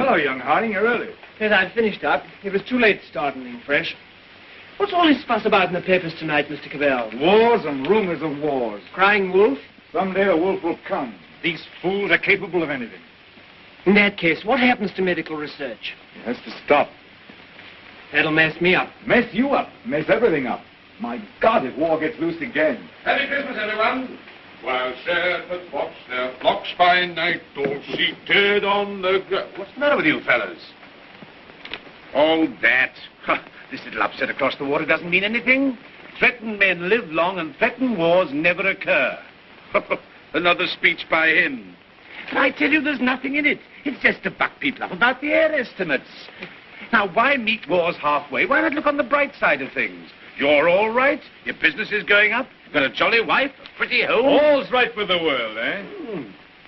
Hello, young Harding. You're early. Yes, I've finished up. It was too late to start anything fresh. What's all this fuss about in the papers tonight, Mr. Cavell? Wars and rumors of wars. Crying wolf? Someday the wolf will come. These fools are capable of anything. In that case, what happens to medical research? It has to stop. That'll mess me up. Mess you up. Mess everything up. My God, if war gets loose again. Merry Christmas, everyone. While shepherds watch their flocks by night, all seated on the ground. What's the matter with you fellas? Oh, that. This little upset across the water doesn't mean anything. Threatened men live long and threatened wars never occur. Another speech by him. But I tell you, there's nothing in it. It's just to buck people up about the air estimates. Now, why meet wars halfway? Why not look on the bright side of things? You're all right. Your business is going up. You've got a jolly wife, a pretty home. All's right with the world, eh?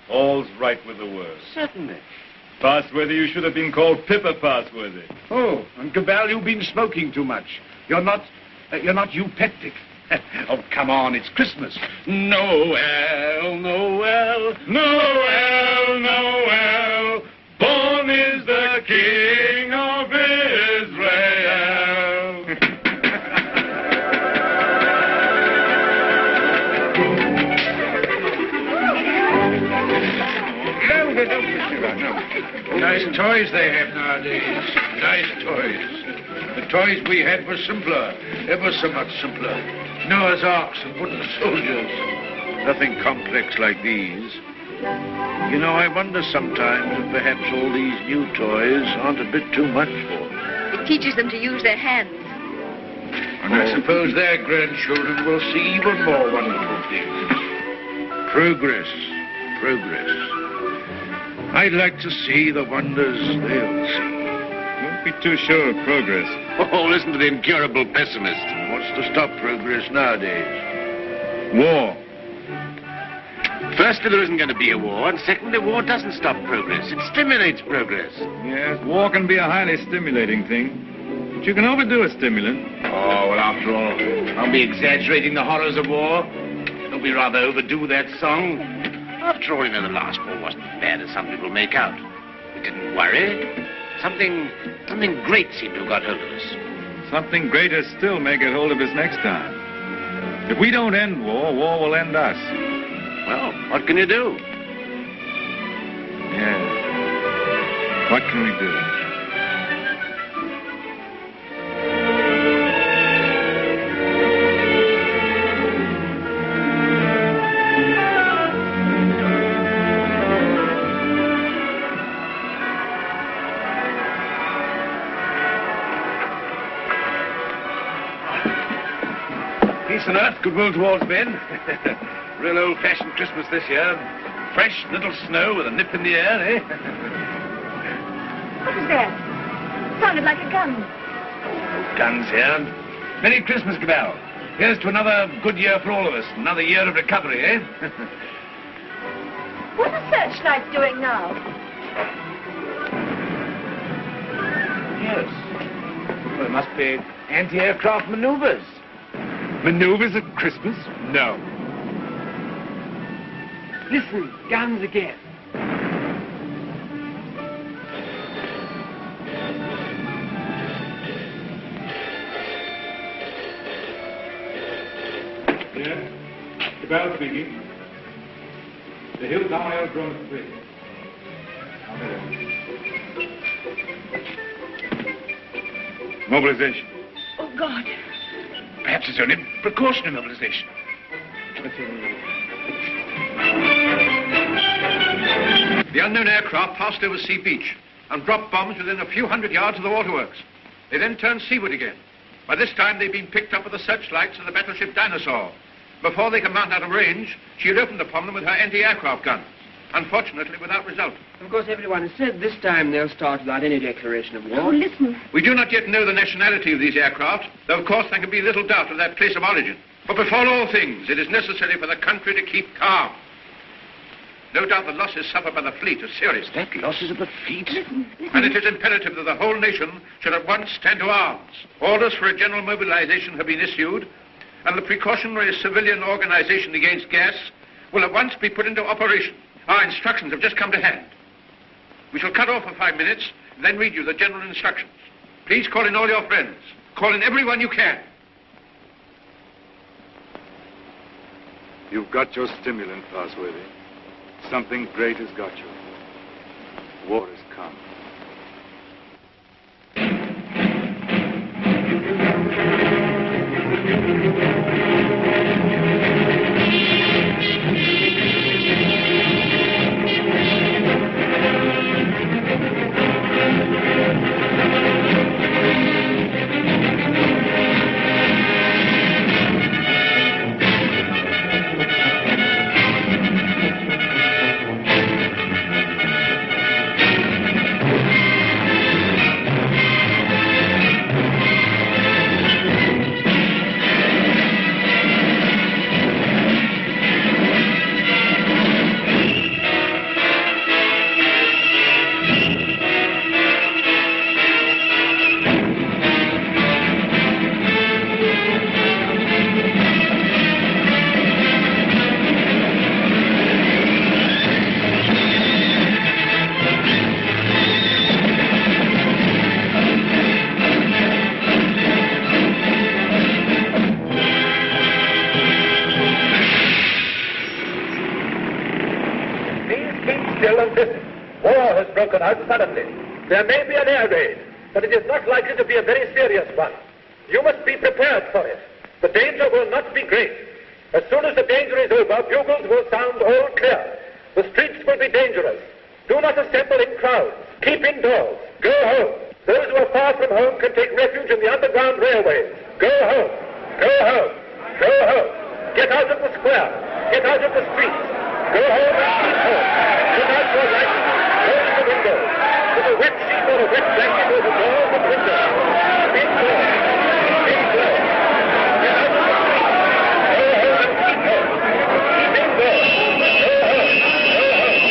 All's right with the world. Certainly. Passworthy, you should have been called Pippa Passworthy. Oh, and Cabal, you've been smoking too much. You're not eupeptic. Oh, come on, it's Christmas. Noel, Noel, Noel, Noel, born is the King of Israel. Nice toys they have nowadays. Nice toys. The toys we had were simpler, ever so much simpler. Noah's Arks and wooden soldiers. Nothing complex like these. You know, I wonder sometimes if perhaps all these new toys aren't a bit too much for them. It teaches them to use their hands. And I suppose their grandchildren will see even more wonderful things. Progress, progress. I'd like to see the wonders they'll see. Don't be too sure of progress. Oh, listen to the incurable pessimist. What's to stop progress nowadays? War. Firstly, there isn't going to be a war, and secondly, war doesn't stop progress. It stimulates progress. Yes, war can be a highly stimulating thing. But you can overdo a stimulant. Oh, well, after all, I'll be exaggerating the horrors of war. Don't we rather overdo that song? After all, you know, the last war wasn't as bad as some people make out. We didn't worry. Something great seemed to have got hold of us. Something greater still may get hold of us next time. If we don't end war, war will end us. Well, what can you do? Yeah. What can we do? Peace on earth, goodwill towards men. Real old-fashioned Christmas this year. Fresh little snow with a nip in the air, eh? What was that? Sounded like a gun. No guns here. Merry Christmas, Cabal. Here's to another good year for all of us. Another year of recovery, eh? What are the searchlights doing now? Yes. Well, it must be anti-aircraft maneuvers. Maneuvers at Christmas? No. Listen, guns again. Yes. Cabal speaking. The Hilltown Aerodrome is free. Mobilization. Oh, God. Perhaps it's only precautionary mobilization. The unknown aircraft passed over Sea Beach and dropped bombs within a few hundred yards of the waterworks. They then turned seaward again. By this time, they'd been picked up with the searchlights of the battleship Dinosaur. Before they could mount out of range, she had opened upon them with her anti-aircraft guns. Unfortunately, without result. Of course, everyone has said this time they'll start without any declaration of war. Oh, listen. We do not yet know the nationality of these aircraft, though of course there can be little doubt of their place of origin. But before all things, it is necessary for the country to keep calm. No doubt the losses suffered by the fleet are serious. That losses of the fleet? And it is imperative that the whole nation should at once stand to arms. Orders for a general mobilization have been issued, and the precautionary civilian organization against gas will at once be put into operation. Our instructions have just come to hand. We shall cut off for 5 minutes, then read you the general instructions. Please call in all your friends. Call in everyone you can. You've got your stimulant, Fosworthy. Something great has got you. War has come. War has broken out suddenly. There may be an air raid, but it is not likely to be a very serious one. You must be prepared for it. The danger will not be great. As soon as the danger is over, bugles will sound all clear. The streets will be dangerous. Do not assemble in crowds. Keep indoors. Go home. Those who are far from home can take refuge in the underground railways. Go home. Go home. Go home. Get out of the square. Get out of the streets. Go home and keep home. Put out your lights. Close the windows. Put a wet sheet or a wet blanket over doors and windows. Keep indoors. Keep indoors. Get out of the streets. Go home and keep home. Keep indoors. Go home. Go home.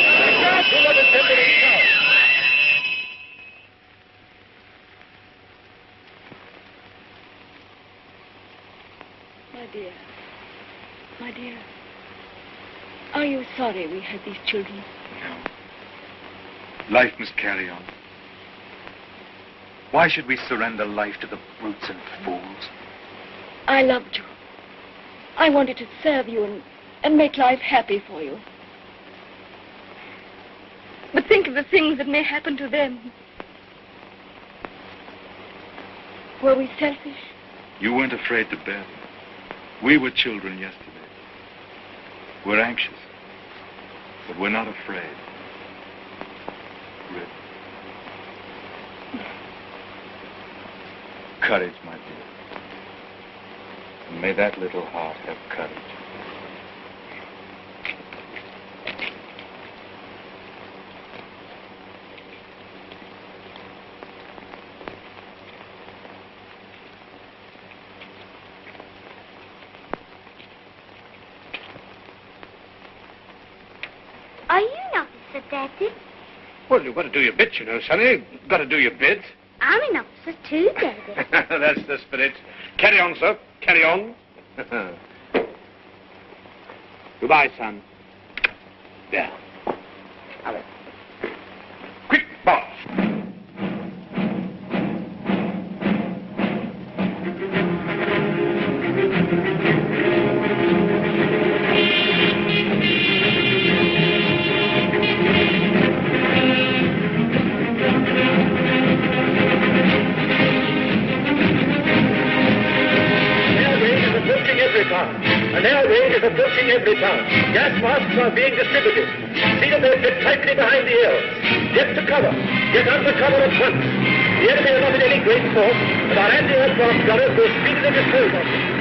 Do not assemble in crowds. My dear. My dear. Are you sorry we had these children? No. Life must carry on. Why should we surrender life to the brutes and fools? I loved you. I wanted to serve you and make life happy for you. But think of the things that may happen to them. Were we selfish? You weren't afraid to bear them. We were children yesterday. We're anxious, but we're not afraid. Rip. Courage, my dear. And may that little heart have courage. Are you an officer, Daddy? Well, you've got to do your bit, you know, Sonny. Got to do your bit. I'm an officer too, Daddy. That's the spirit. Carry on, sir. Carry on. Goodbye, son. There. Have quick, boss. An air raid is approaching every town. Gas masks are being distributed. See that they fit tightly behind the ears. Get to cover. Get under cover at once. The enemy are not in any great force, but our anti-aircraft gunners will speedily dispose of them.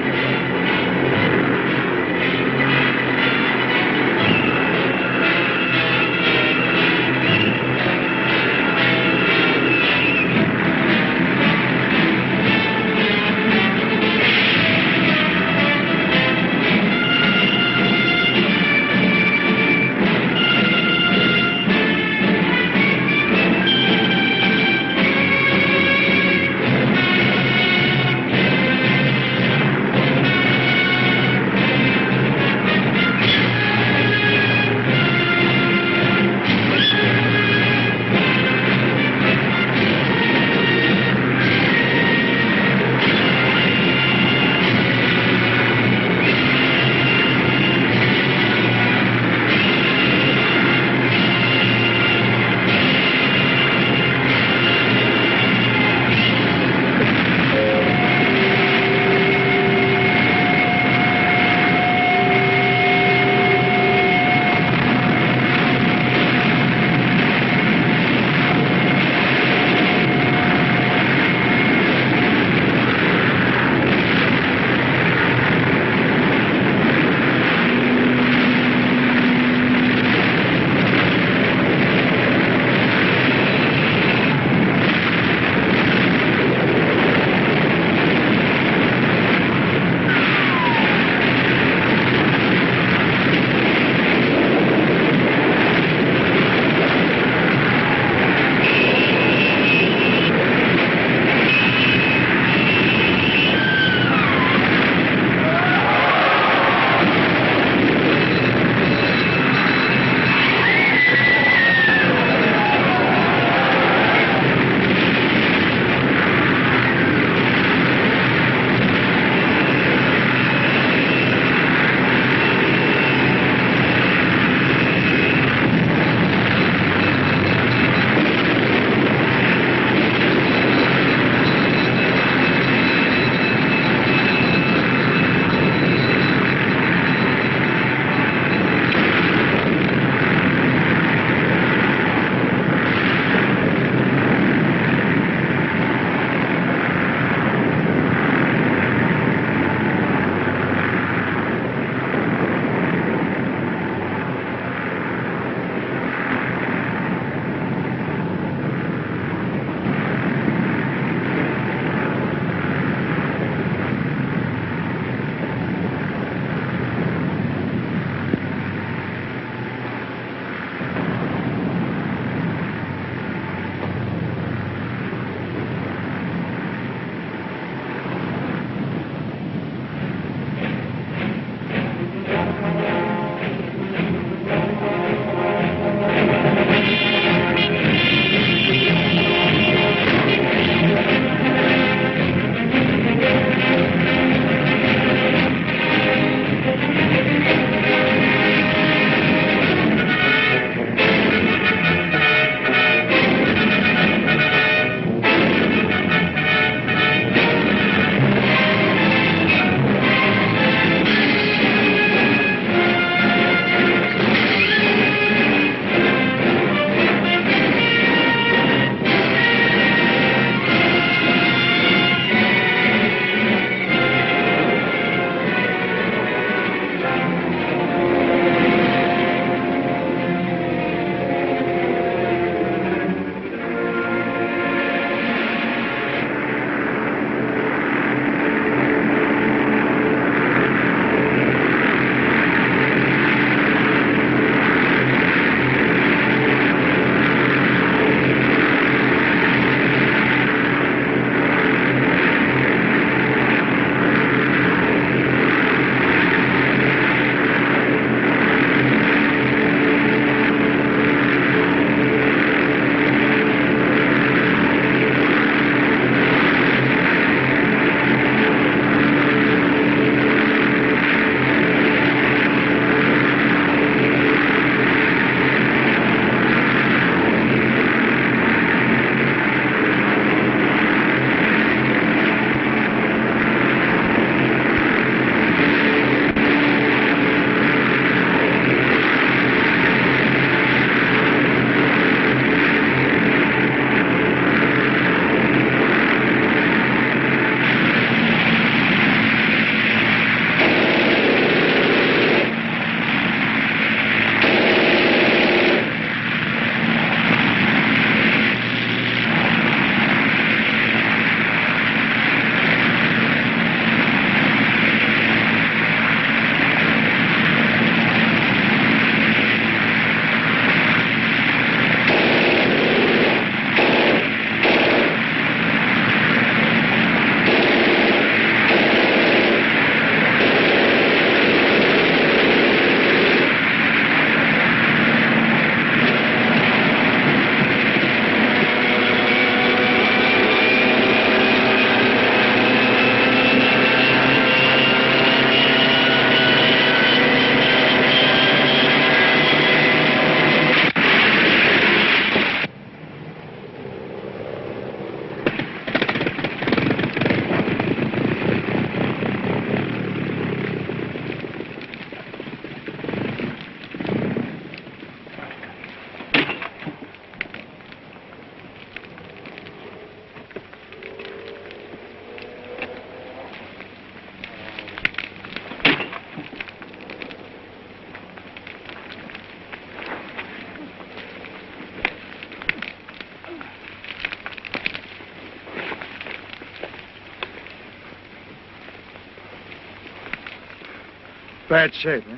Bad shape, eh?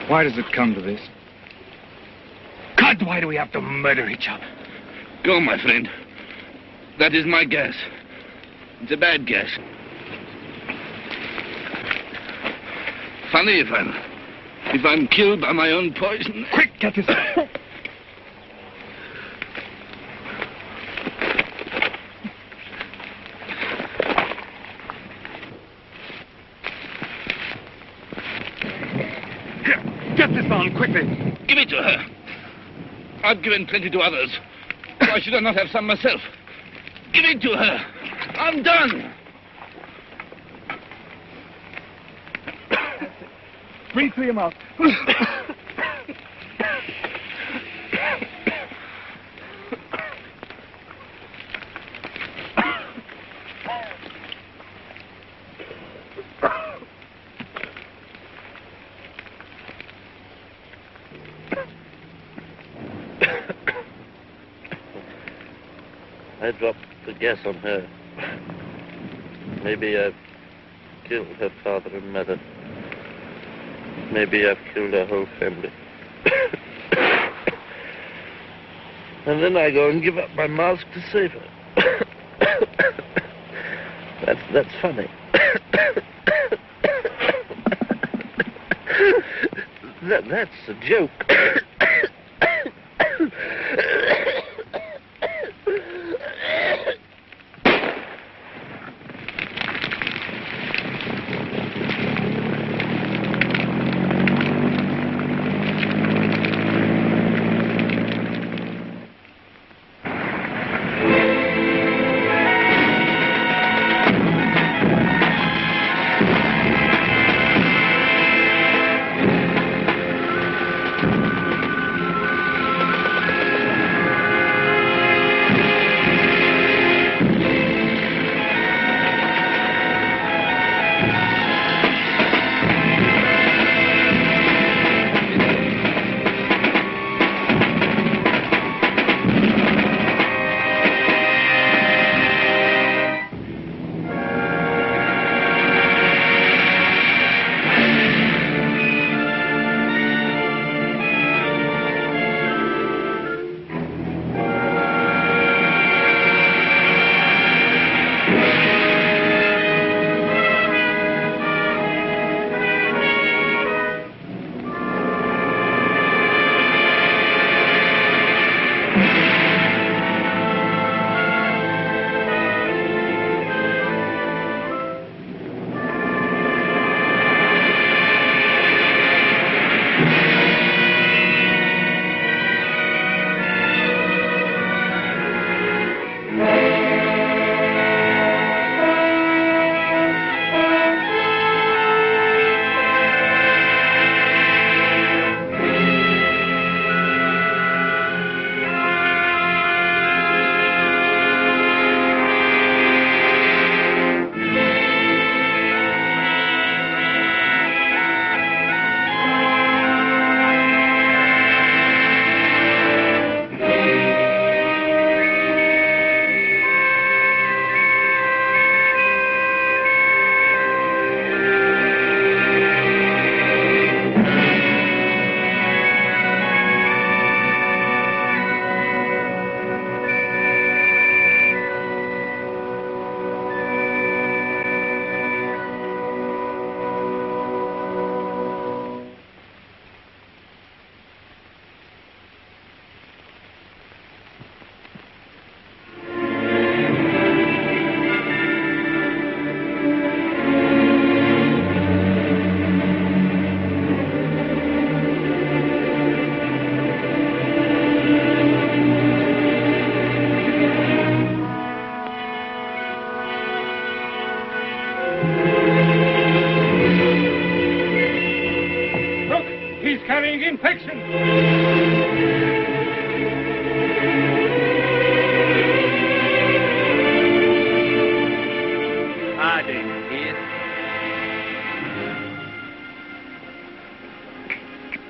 Why does it come to this? God, why do we have to murder each other? Go, my friend. That is my guess. It's a bad guess. Funny if I'm killed by my own poison. Quick, get this. Get this on, quickly. Give it to her. I've given plenty to others. Why should I not have some myself? Give it to her. I'm done. Bring 3 of them out. I dropped the gas on her. Maybe I've killed her father and mother. Maybe I've killed her whole family. And then I go and give up my mask to save her. That's funny. That's a joke.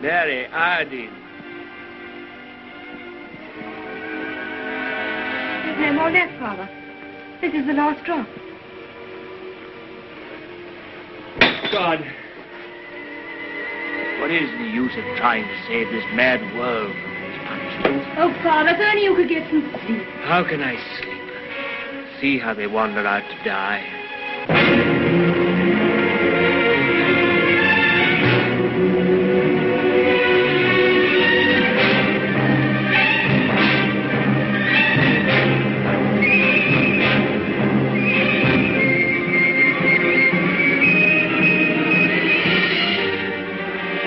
Mary, iodine. There's no more left, Father. This is the last drop. God, What is the use of trying to save this mad world from this punishment? Oh, Father, if only you could get some sleep. How can I sleep? See how they wander out to die.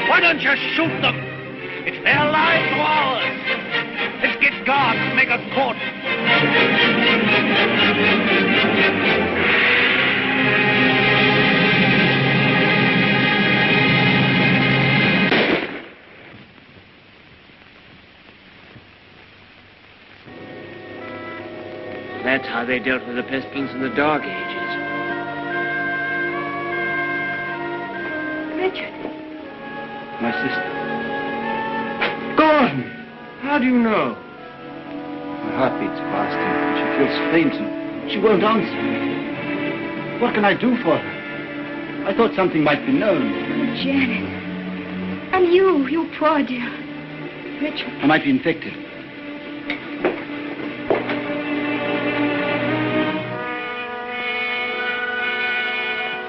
Why don't you shoot them? It's their lives or ours. Let's get guards to make a court. That's how they dealt with the pestilence in the Dark Ages. Richard. My sister. Gordon! How do you know? My heart beats fast and she feels faint and she won't answer. What can I do for her? I thought something might be known. Janet. And you poor dear. Richard. I might be infected.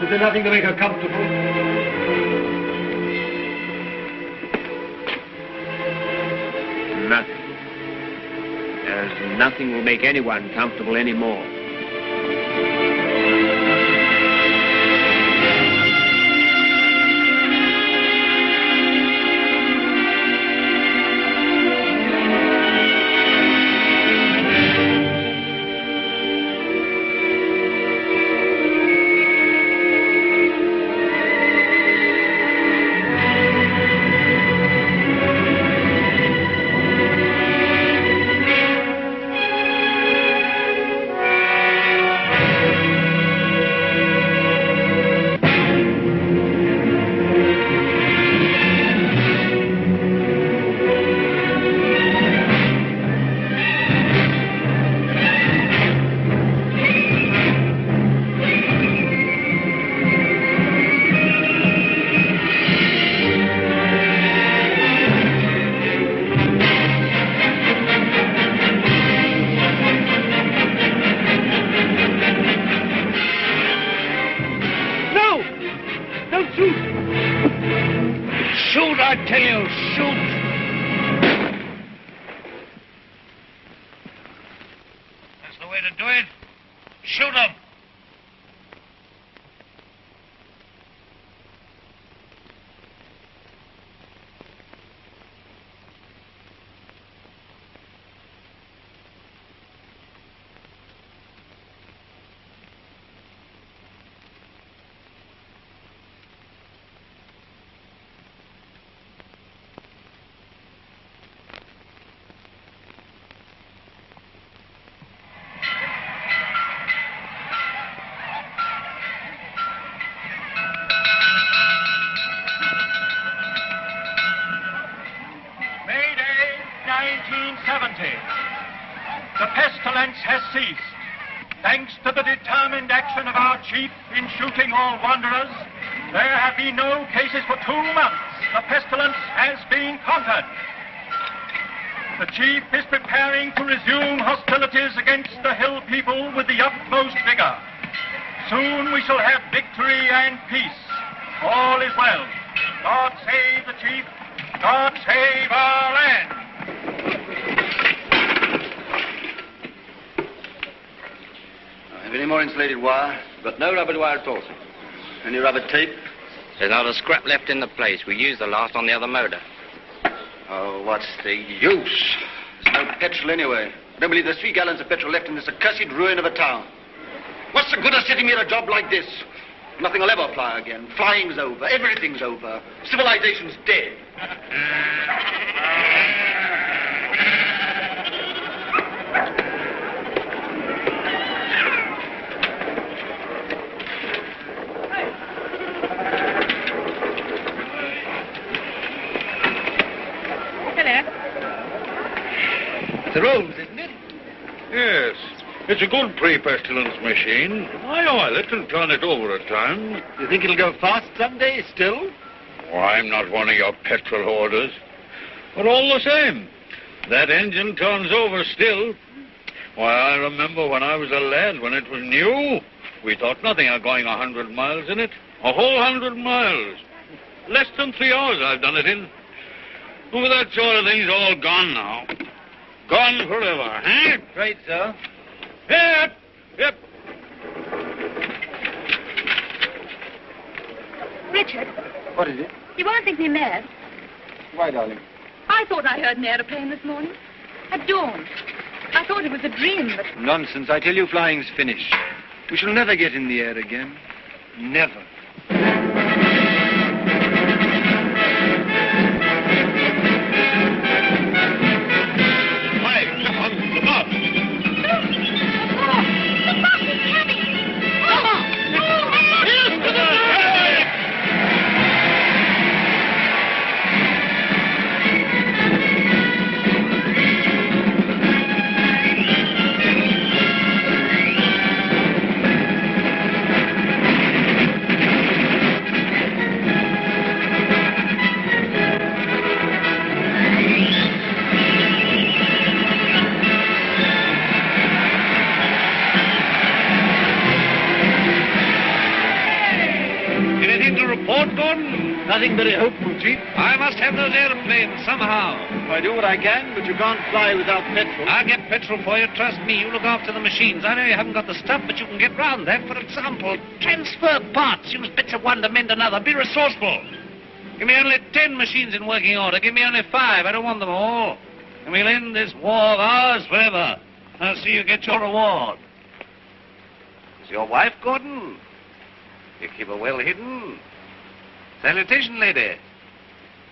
Is there nothing to make her comfortable? Nothing. As nothing will make anyone comfortable anymore. Shoot, I tell you, shoot! That's the way to do it. Shoot 'em! The pestilence has ceased. Thanks to the determined action of our chief in shooting all wanderers, there have been no cases for 2 months. The pestilence has been conquered. The chief is preparing to resume hostilities against the hill people with the utmost vigor. Soon we shall have victory and peace. All is well. God save the chief. God save our land. Have any more insulated wire? But no rubber wire at all, sir. Any rubber tape? There's not a scrap left in the place. We used the last on the other motor. Oh, what's the use? There's no petrol anyway. I don't believe there's 3 gallons of petrol left in this accursed ruin of a town. What's the good of sitting here a job like this? Nothing will ever fly again. Flying's over. Everything's over. Civilization's dead. The rose, isn't it? Yes. It's a good pre-pestilence machine. I oil it and turn it over at times. You think it'll go fast someday still? Oh, I'm not one of your petrol hoarders. But all the same, that engine turns over still. Why, I remember when I was a lad, when it was new, we thought nothing of going 100 miles in it. A whole 100 miles. Less than 3 hours I've done it in. Oh, that sort of thing's all gone now. Gone forever, eh? Right, sir. Yep, yep. Richard, What is it? you won't think me mad. Why, darling? I thought I heard an aeroplane this morning. At dawn. I thought it was a dream, but... Nonsense. I tell you, flying's finished. We shall never get in the air again. Never. Nothing very hopeful, Chief. I must have those airplanes somehow. I do what I can, but you can't fly without petrol. I'll get petrol for you, trust me. You look after the machines. I know you haven't got the stuff, but you can get round that. For example, transfer parts. Use bits of one to mend another. Be resourceful. Give me only 10 machines in working order. Give me only 5. I don't want them all. And we'll end this war of ours forever. I'll see you get your reward. Is your wife, Gordon? You keep her well hidden. Salutation, lady.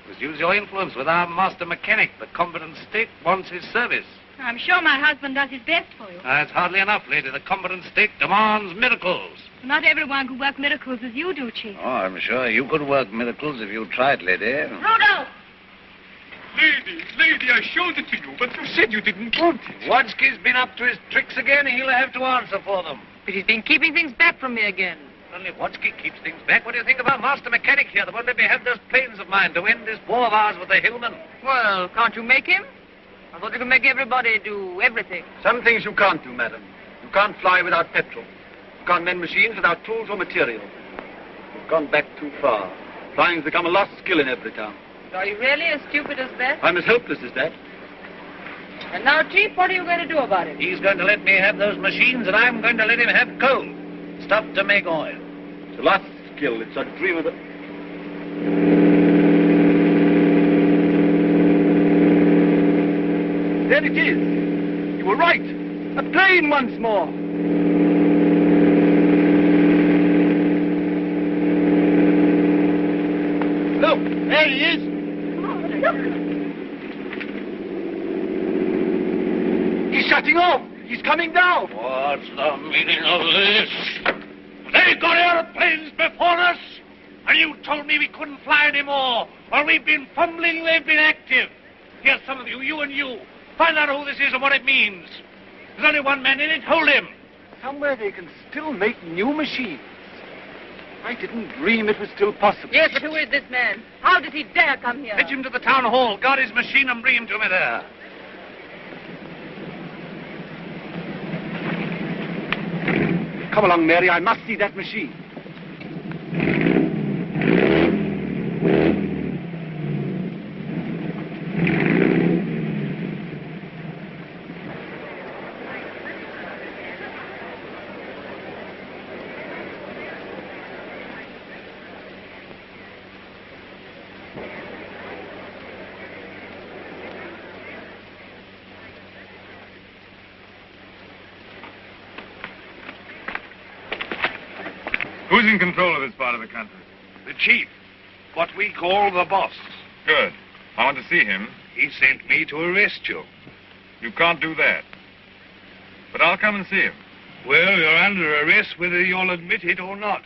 Must use your influence with our master mechanic. The competent state wants his service. I'm sure my husband does his best for you. That's hardly enough, lady. The competent state demands miracles. Not everyone could work miracles as you do, Chief. Oh, I'm sure you could work miracles if you tried, lady. Rudolph! Lady, I showed it to you, but you said you didn't want it. Wadsky's been up to his tricks again. He'll have to answer for them. But he's been keeping things back from me again. Only Wadsky keeps things back. What do you think of our master mechanic here that won't let me have those planes of mine to end this war of ours with the Hillmen? Well, can't you make him? I thought you could make everybody do everything. Some things you can't do, madam. You can't fly without petrol. You can't mend machines without tools or material. You've gone back too far. Flying's become a lost skill in every town. Are you really as stupid as that? I'm as helpless as that. And now, Chief, what are you going to do about it? He's going to let me have those machines, and I'm going to let him have coal. Stuff to make oil. It's a lost skill. It's a dream of the... There it is. You were right. A plane once more. Look, there he is. He's shutting off. He's coming down. What's the meaning of this? They got airplanes before us, and you told me we couldn't fly anymore. While we've been fumbling, they've been active. Here's some of you, you and you. Find out who this is and what it means. There's only one man in it. Hold him. Somewhere they can still make new machines. I didn't dream it was still possible. Yes, but who is this man? How did he dare come here? Fetch him to the town hall. Guard his machine and bring him to me there. Come along, Mary. I must see that machine. Who's in control of this part of the country? The chief. What we call the boss. Good. I want to see him. He sent me to arrest you. You can't do that. But I'll come and see him. Well, you're under arrest whether you'll admit it or not.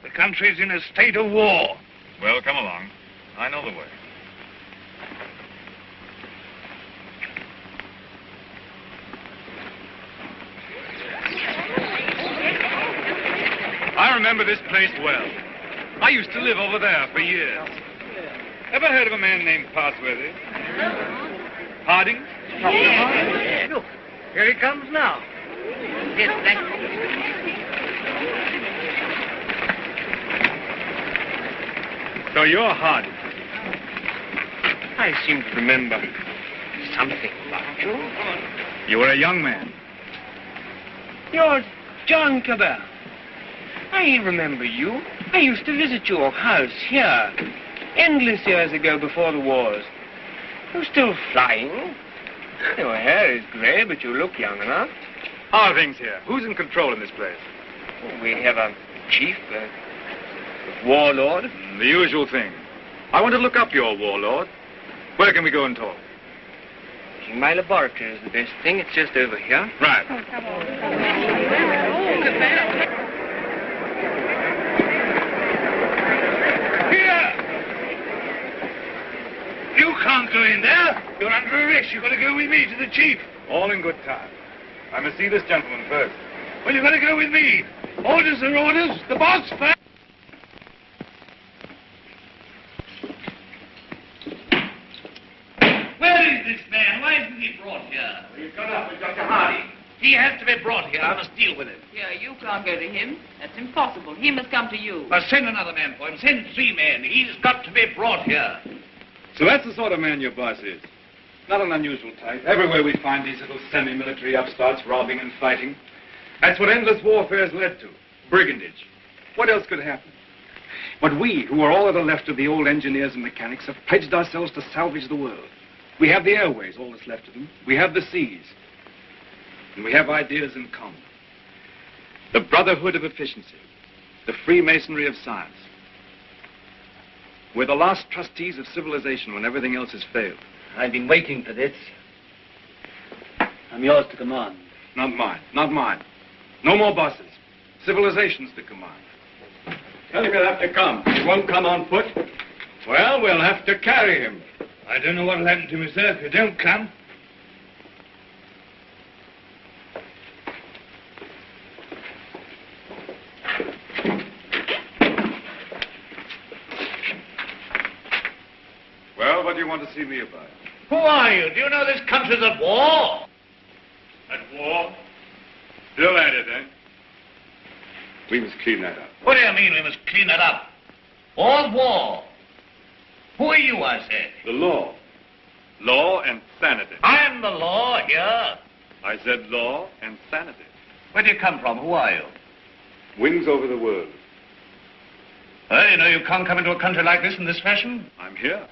The country's in a state of war. Well, come along. I know the way. I remember this place well. I used to live over there for years. Ever heard of a man named Parsworthy? Harding? Look, here he comes now. Yes, thank you. So you're Harding. I seem to remember something about you. You were a young man. You're John Cabell. I remember you. I used to visit your house here endless years ago before the wars. You're still flying. Your hair is grey, but you look young enough. How are things here? Who's in control in this place? We have a chief, a warlord. The usual thing. I want to look up your warlord. Where can we go and talk? My laboratory is the best thing. It's just over here. Right. Oh, come on. Here! You can't go in there. You're under arrest. You've got to go with me to the chief. All in good time. I must see this gentleman first. Well, you've got to go with me. Orders are orders. The boss first. Where is this man? Why isn't he brought here? He's gone up with Dr. Hardy. He has to be brought here. I must deal with him. Yeah, you can't go to him. That's impossible. He must come to you. Send another man for him. Send 3 men. He's got to be brought here. So that's the sort of man your boss is. Not an unusual type. Everywhere we find these little semi-military upstarts robbing and fighting. That's what endless warfare has led to. Brigandage. What else could happen? But we, who are all that are left of the old engineers and mechanics, have pledged ourselves to salvage the world. We have the airways, all that's left of them. We have the seas. And we have ideas in common. The brotherhood of efficiency. The Freemasonry of science. We're the last trustees of civilization when everything else has failed. I've been waiting for this. I'm yours to command. Not mine. Not mine. No more bosses. Civilization's the command. Tell him he'll have to come. He won't come on foot. Well, we'll have to carry him. I don't know what'll happen to me, sir, if you don't come. Well, what do you want to see me about? Who are you? Do you know this country's at war? At war? Still at it, eh? We must clean that up. What do you mean we must clean it up? All's war. Who are you, I said? The law. Law and sanity. I'm the law here. I said law and sanity. Where do you come from? Who are you? Wings over the world. You know you can't come into a country like this in this fashion. I'm here.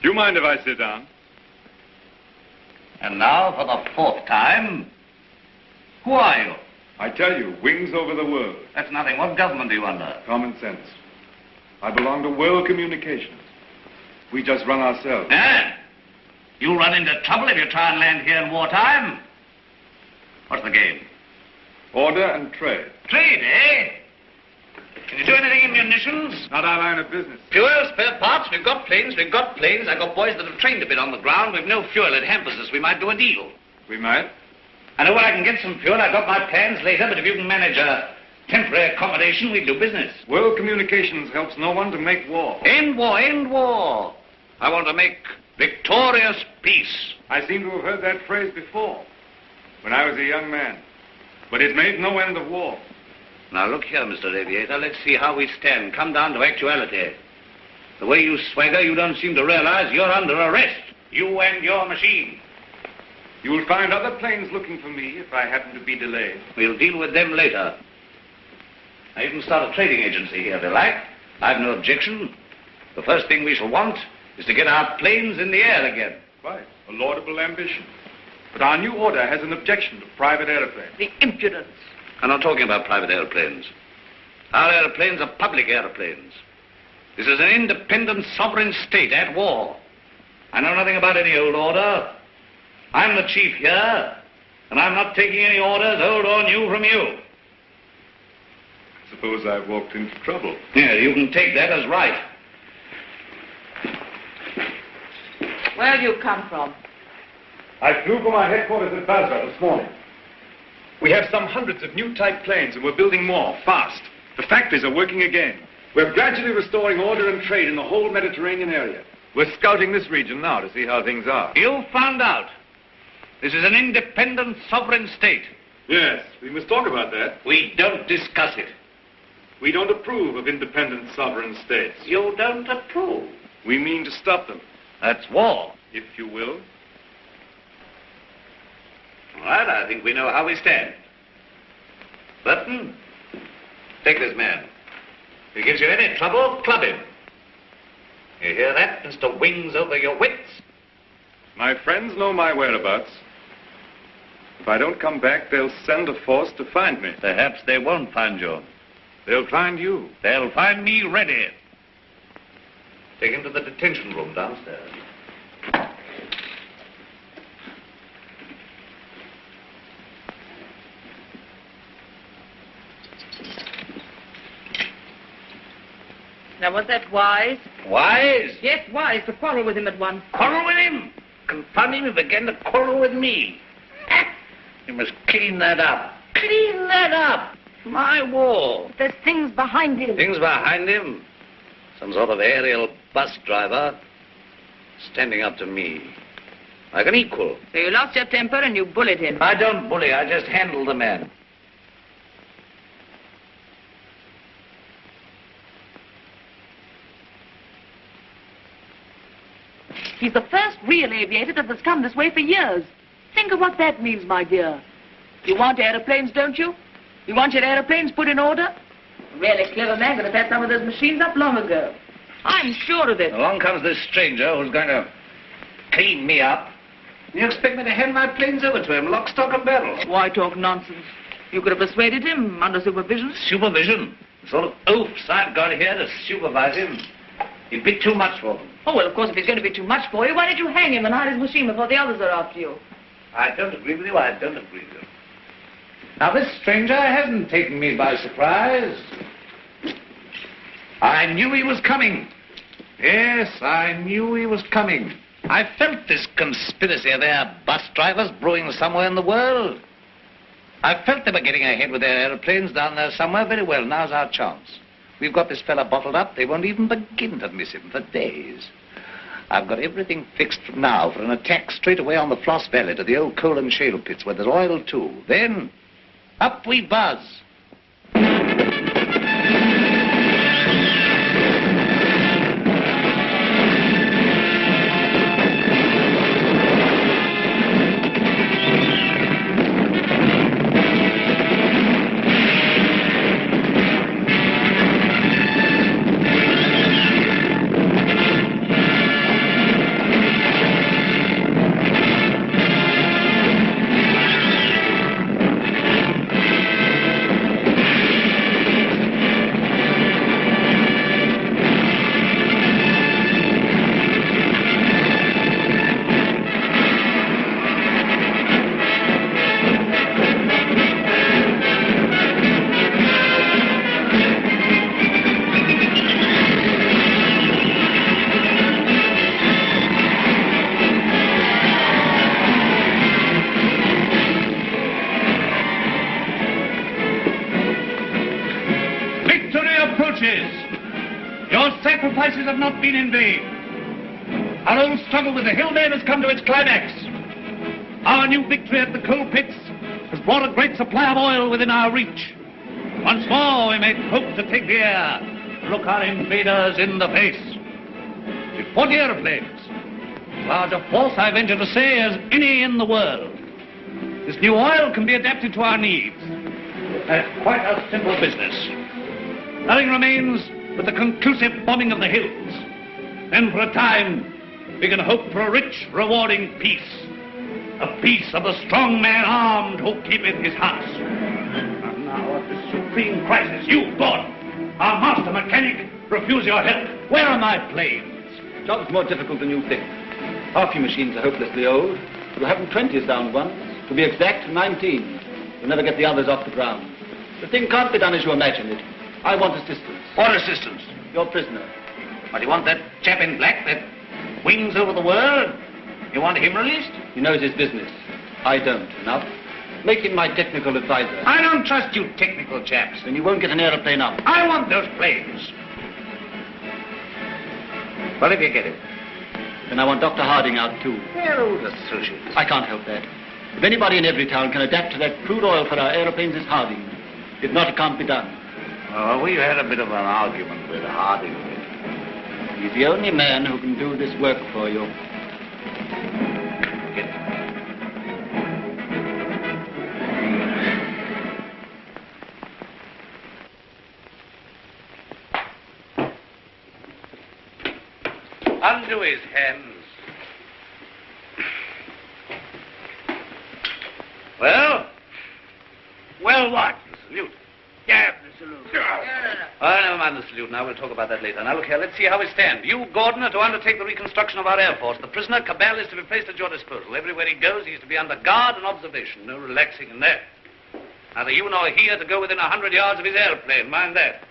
Do you mind if I sit down? And now, for the 4th time, who are you? I tell you, wings over the world. That's nothing. What government are you under? Common sense. I belong to world communications. We just run ourselves. Eh? You'll run into trouble if you try and land here in wartime. What's the game? Order and trade. Trade, eh? Can you do anything in munitions? Not our line of business. Fuel, spare parts, we've got planes. I've got boys that have trained a bit on the ground. We've no fuel. It hampers us. We might do a deal. We might. I know where I can get some fuel. I've got my plans later, but if you can manage a temporary accommodation, we'll do business. World communications helps no one to make war. End war, end war. I want to make victorious peace. I seem to have heard that phrase before, when I was a young man. But it made no end of war. Now, look here, Mr. Aviator. Let's see how we stand. Come down to actuality. The way you swagger, you don't seem to realize you're under arrest. You and your machine. You will find other planes looking for me if I happen to be delayed. We'll deal with them later. Now, you can start a trading agency here if you like. I've no objection. The first thing we shall want is to get our planes in the air again. Quite. A laudable ambition. But our new order has an objection to private airplanes. The impudence. I'm not talking about private airplanes. Our airplanes are public airplanes. This is an independent sovereign state at war. I know nothing about any old order. I'm the chief here, and I'm not taking any orders, old or new, from you. Suppose I've walked into trouble. Yeah, you can take that as right. Where do you come from? I flew from our headquarters at Basra this morning. We have some hundreds of new type planes, and we're building more, fast. The factories are working again. We're gradually restoring order and trade in the whole Mediterranean area. We're scouting this region now to see how things are. You found out. This is an independent sovereign state. Yes, we must talk about that. We don't discuss it. We don't approve of independent sovereign states. You don't approve. We mean to stop them. That's war. If you will. All right, I think we know how we stand. Burton, take this man. If he gives you any trouble, club him. You hear that, Mr. Wings over your wits? My friends know my whereabouts. If I don't come back, they'll send a force to find me. Perhaps they won't find you. They'll find you. They'll find me ready. Take him to the detention room downstairs. Now, was that wise? Wise? Yes, wise, to quarrel with him at once. Quarrel with him? Confound him, he began to quarrel with me. You must clean that up. Clean that up. My war. There's things behind him. Things behind him? Some sort of aerial bus driver standing up to me. Like an equal. So you lost your temper and you bullied him. I don't bully, I just handle the man. He's the first real aviator that has come this way for years. Think of what that means, my dear. You want aeroplanes, don't you? You want your aeroplanes put in order? A really clever man could have had some of those machines up long ago. I'm sure of it. Along comes this stranger who's going to clean me up. You expect me to hand my planes over to him, lock, stock, and barrel? Why talk nonsense? You could have persuaded him under supervision. Supervision? The sort of oafs I've got here to supervise him. He'd be too much for them. Oh, well, of course, if he's going to be too much for you, why don't you hang him and hide his machine before the others are after you? I don't agree with you, I don't agree with you. Now, this stranger hasn't taken me by surprise. I knew he was coming. Yes, I knew he was coming. I felt this conspiracy of their bus drivers brewing somewhere in the world. I felt they were getting ahead with their aeroplanes down there somewhere. Very well, now's our chance. We've got this fella bottled up. They won't even begin to miss him for days. I've got everything fixed now for an attack straight away on the Floss Valley to the old coal and shale pits where there's oil too. Then, up we buzz. Sacrifices have not been in vain. Our old struggle with the hillmen has come to its climax. Our new victory at the coal pits has brought a great supply of oil within our reach. Once more we may hope to take the air, to look our invaders in the face. With 40 aeroplanes, as large a force I venture to say as any in the world. This new oil can be adapted to our needs. That's quite a simple business. Nothing remains but the conclusive bombing of the hills. Then for a time, we can hope for a rich, rewarding peace. A peace of the strong man armed who keepeth his house. And now at this supreme crisis, you, Gordon, our master mechanic, refuse your help. Where are my planes? Job's more difficult than you think. Half your machines are hopelessly old. You'll have them 20 sound ones. To be exact, 19. You'll never get the others off the ground. The thing can't be done as you imagine it. I want assistance. What assistance? Your prisoner. What, you want that chap in black that wings over the world? You want him released? He knows his business. I don't. Enough. Make him my technical advisor. I don't trust you technical chaps. Then you won't get an aeroplane up. I want those planes. Well, if you get it. Then I want Dr. Harding out, too. They're old associates. I can't help that. If anybody in every town can adapt to that crude oil for our aeroplanes, it's Harding. If not, it can't be done. Oh, we had a bit of an argument with Harding. He's the only man who can do this work for you. Get it. Undo his hands. Well? Well, what? The salute. Yeah, the salute. Oh, never mind the salute now. We'll talk about that later. Now, look here. Let's see how we stand. You, Gordon, are to undertake the reconstruction of our Air Force. The prisoner, Cabell, is to be placed at your disposal. Everywhere he goes, he's to be under guard and observation. No relaxing in there. Neither you nor he are to go within 100 yards of his airplane. Mind that.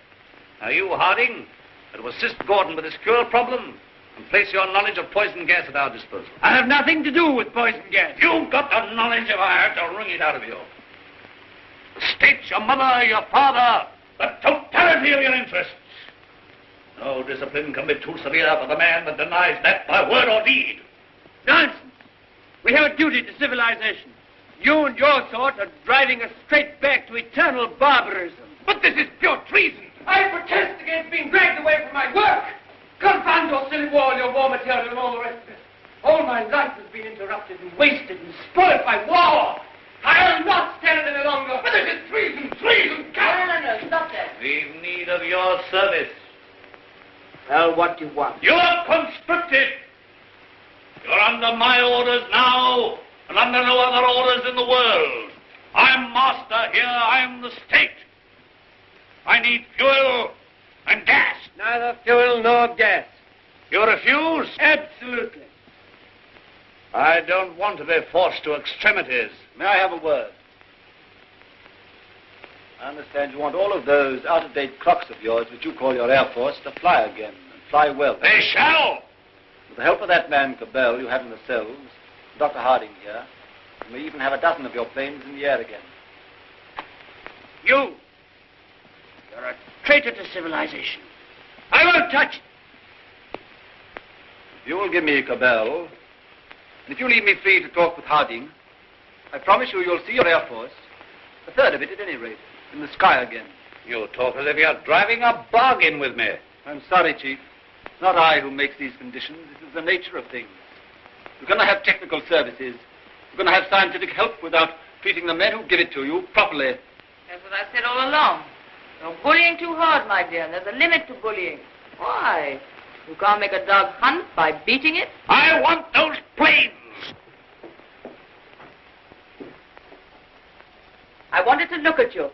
Now, you, Harding, are to assist Gordon with his fuel problem and place your knowledge of poison gas at our disposal. I have nothing to do with poison gas. You've got the knowledge if I had to wring it out of you. The state, your mother, your father, the totality of your interests. No discipline can be too severe for the man that denies that by word or deed. Nonsense. We have a duty to civilization. You and your sort are driving us straight back to eternal barbarism. But this is pure treason. I protest against being dragged away from my work. Confound your silly war, your war material, and all the rest of it. All my life has been interrupted and wasted and spoiled by war. I'll not stand it any longer. But this is treason, treason, No, stop that. We've need of your service. Well, what do you want? You're conscripted. You're under my orders now, and under no other orders in the world. I'm master here. I'm the state. I need fuel and gas. Neither fuel nor gas. You refuse? Absolutely. I don't want to be forced to extremities. May I have a word? I understand you want all of those out-of-date clocks of yours, which you call your Air Force, to fly again, and fly well. They shall! With the help of that man, Cabell, you have in the cells, Dr. Harding here, you may even have a dozen of your planes in the air again. You're a traitor to civilization. I won't touch it. If you will give me Cabell, and if you leave me free to talk with Harding, I promise you you'll see your Air Force, a third of it at any rate, in the sky again. You talk as if you're driving a bargain with me. I'm sorry, Chief. It's not I who makes these conditions. This is the nature of things. You're going to have technical services. You're going to have scientific help without treating the men who give it to you properly. That's what I said all along. You're bullying too hard, my dear. There's a limit to bullying. Why? You can't make a dog hunt by beating it. I want those planes. I wanted to look at you.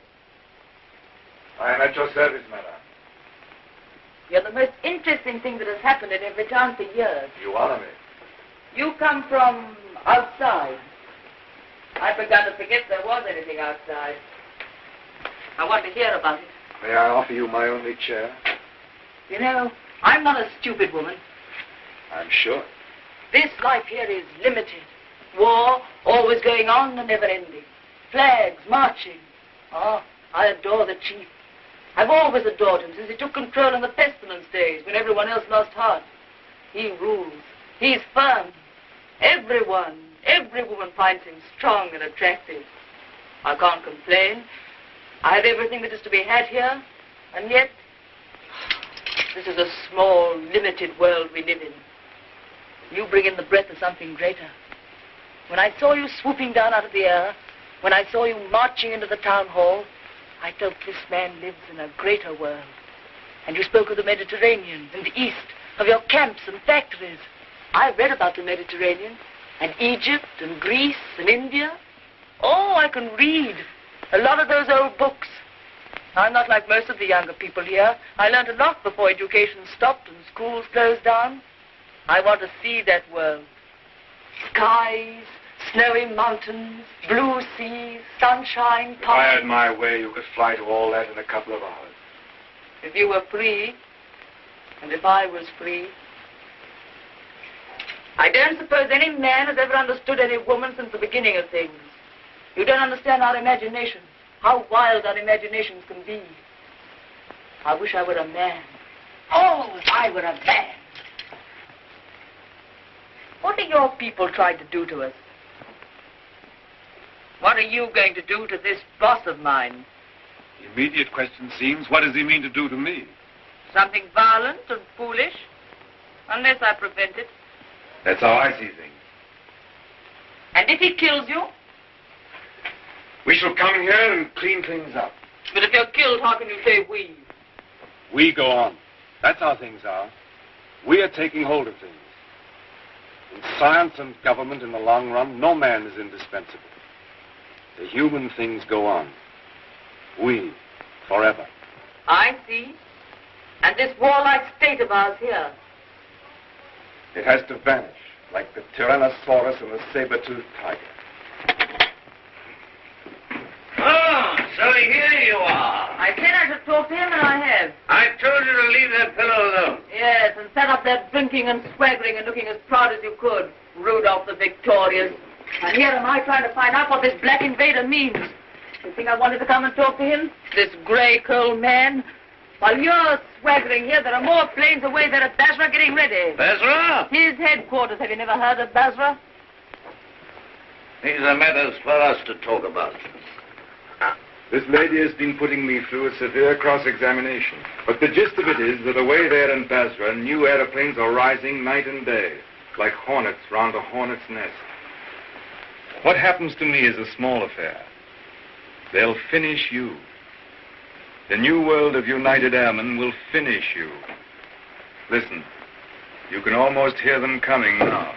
I am at your service, madam. You're the most interesting thing that has happened in every town for years. You honor me. You come from outside. I'd begun to forget there was anything outside. I want to hear about it. May I offer you my only chair? You know, I'm not a stupid woman. I'm sure. This life here is limited. War, always going on and never ending. Flags, marching. Oh, I adore the chief. I've always adored him since he took control in the pestilence days when everyone else lost heart. He rules. He's firm. Every woman finds him strong and attractive. I can't complain. I have everything that is to be had here, and yet this is a small, limited world we live in. You bring in the breath of something greater. When I saw you swooping down out of the air, when I saw you marching into the town hall, I felt this man lives in a greater world. And you spoke of the Mediterranean and the East, of your camps and factories. I've read about the Mediterranean, and Egypt and Greece and India. Oh, I can read a lot of those old books. I'm not like most of the younger people here. I learned a lot before education stopped and schools closed down. I want to see that world. Skies, snowy mountains, blue seas, sunshine, If I had my way, you could fly to all that in a couple of hours. If you were free, and if I was free. I don't suppose any man has ever understood any woman since the beginning of things. You don't understand our imagination, how wild our imaginations can be. I wish I were a man. Oh, if I were a man. What are your people trying to do to us? What are you going to do to this boss of mine? The immediate question seems, what does he mean to do to me? Something violent and foolish? Unless I prevent it. That's how I see things. And if he kills you? We shall come here and clean things up. But if you're killed, how can you say we? We go on. That's how things are. We are taking hold of things. In science and government, in the long run, no man is indispensable. The human things go on. We, forever. I see. And this warlike state of ours here. It has to vanish, like the Tyrannosaurus and the saber-toothed tiger. Oh, so here you are. I said I should talk to him, and I have. I told you to leave that fellow alone. Yes, and set up that drinking and swaggering and looking as proud as you could. Rudolph the Victorious. And here am I trying to find out what this black invader means. You think I wanted to come and talk to him? This grey-curled man? While you're swaggering here, there are more planes away there at Basra getting ready. Basra? His headquarters. Have you never heard of Basra? These are matters for us to talk about. This lady has been putting me through a severe cross-examination. But the gist of it is that away there in Basra, new aeroplanes are rising night and day, like hornets round a hornet's nest. What happens to me is a small affair. They'll finish you. The new world of United Airmen will finish you. Listen, you can almost hear them coming now.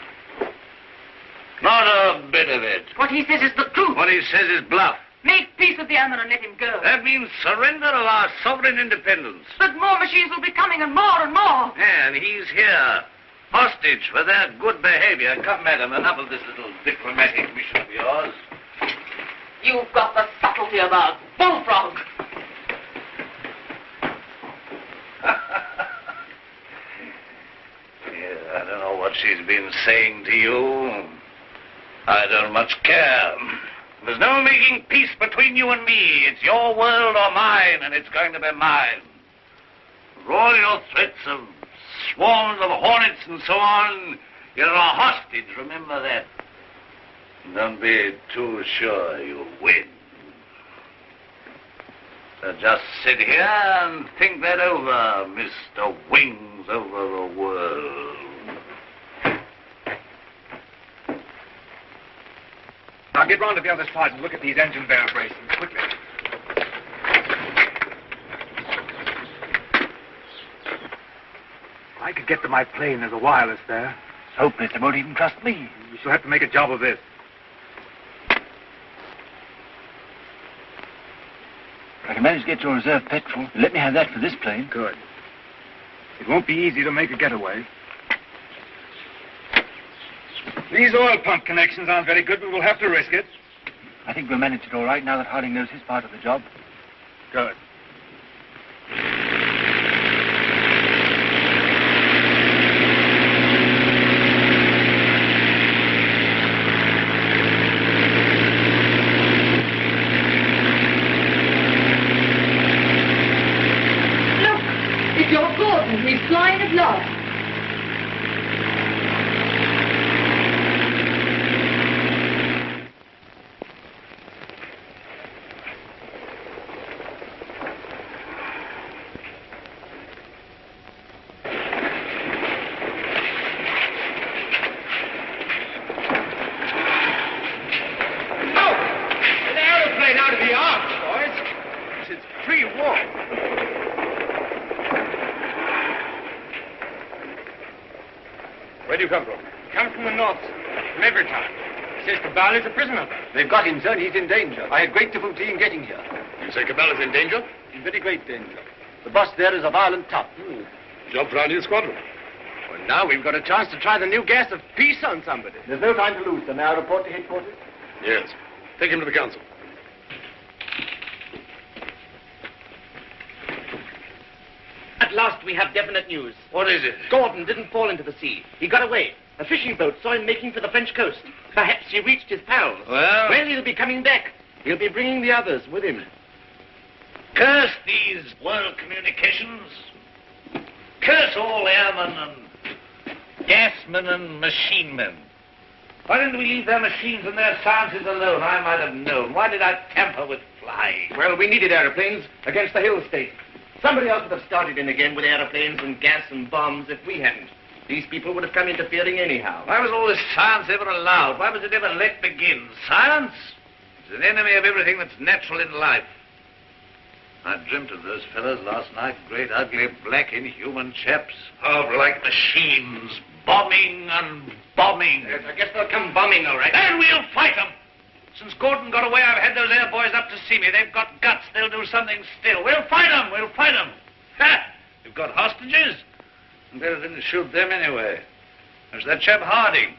Not a bit of it. What he says is the truth. What he says is bluff. Make peace with the airmen and let him go. That means surrender of our sovereign independence. But more machines will be coming, and more and more. And he's here, hostage for their good behavior. Come, madam, enough of this little diplomatic mission of yours. You've got the subtlety of a bullfrog. Yeah, I don't know what she's been saying to you. I don't much care. There's no making peace between you and me. It's your world or mine, and it's going to be mine. For all your threats of swarms of hornets and so on, you're a hostage, remember that. Don't be too sure you'll win. So just sit here and think that over, Mr. Wings over the world. Now get round to the other side and look at these engine vibrations quickly. I could get to my plane. There's a wireless there. Hopeless. They won't even trust me. We shall have to make a job of this. I can manage to get your reserve petrol. Let me have that for this plane. Good. It won't be easy to make a getaway. These oil pump connections aren't very good, but we'll have to risk it. I think we'll manage it all right now that Harding knows his part of the job. Good. Look, it's your Gordon. He's flying at last. Where do you come from? Come from the north, from Evertown. Says Cabal is a prisoner. They've got him, sir, and he's in danger. I had great difficulty in getting here. You say Cabal is in danger? In very great danger. The boss there is a violent top. Job for our new squadron. Well, now we've got a chance to try the new gas of peace on somebody. There's no time to lose, sir. May I report to headquarters? Yes. Take him to the council. At last we have definite news. What is it? Gordon didn't fall into the sea. He got away. A fishing boat saw him making for the French coast. Perhaps he reached his pals. Well? Well, he'll be coming back. He'll be bringing the others with him. Curse these world communications. Curse all airmen and Gasmen and machine men. Why didn't we leave their machines and their sciences alone? I might have known. Why did I tamper with flying? Well, we needed airplanes against the Hill State. Somebody else would have started in again with airplanes and gas and bombs if we hadn't. These people would have come interfering anyhow. Why was all this science ever allowed? Why was it ever let begin? Science is an enemy of everything that's natural in life. I dreamt of those fellows last night, great, ugly, black, inhuman chaps. Oh, like machines, bombing and bombing. Yes, I guess they'll come bombing, all right. Then we'll fight them. Since Gordon got away, I've had those air boys up to see me. They've got guts. They'll do something still. We'll fight them. We'll fight them. Ha! We've got hostages. And better than to shoot them anyway. There's that chap Harding.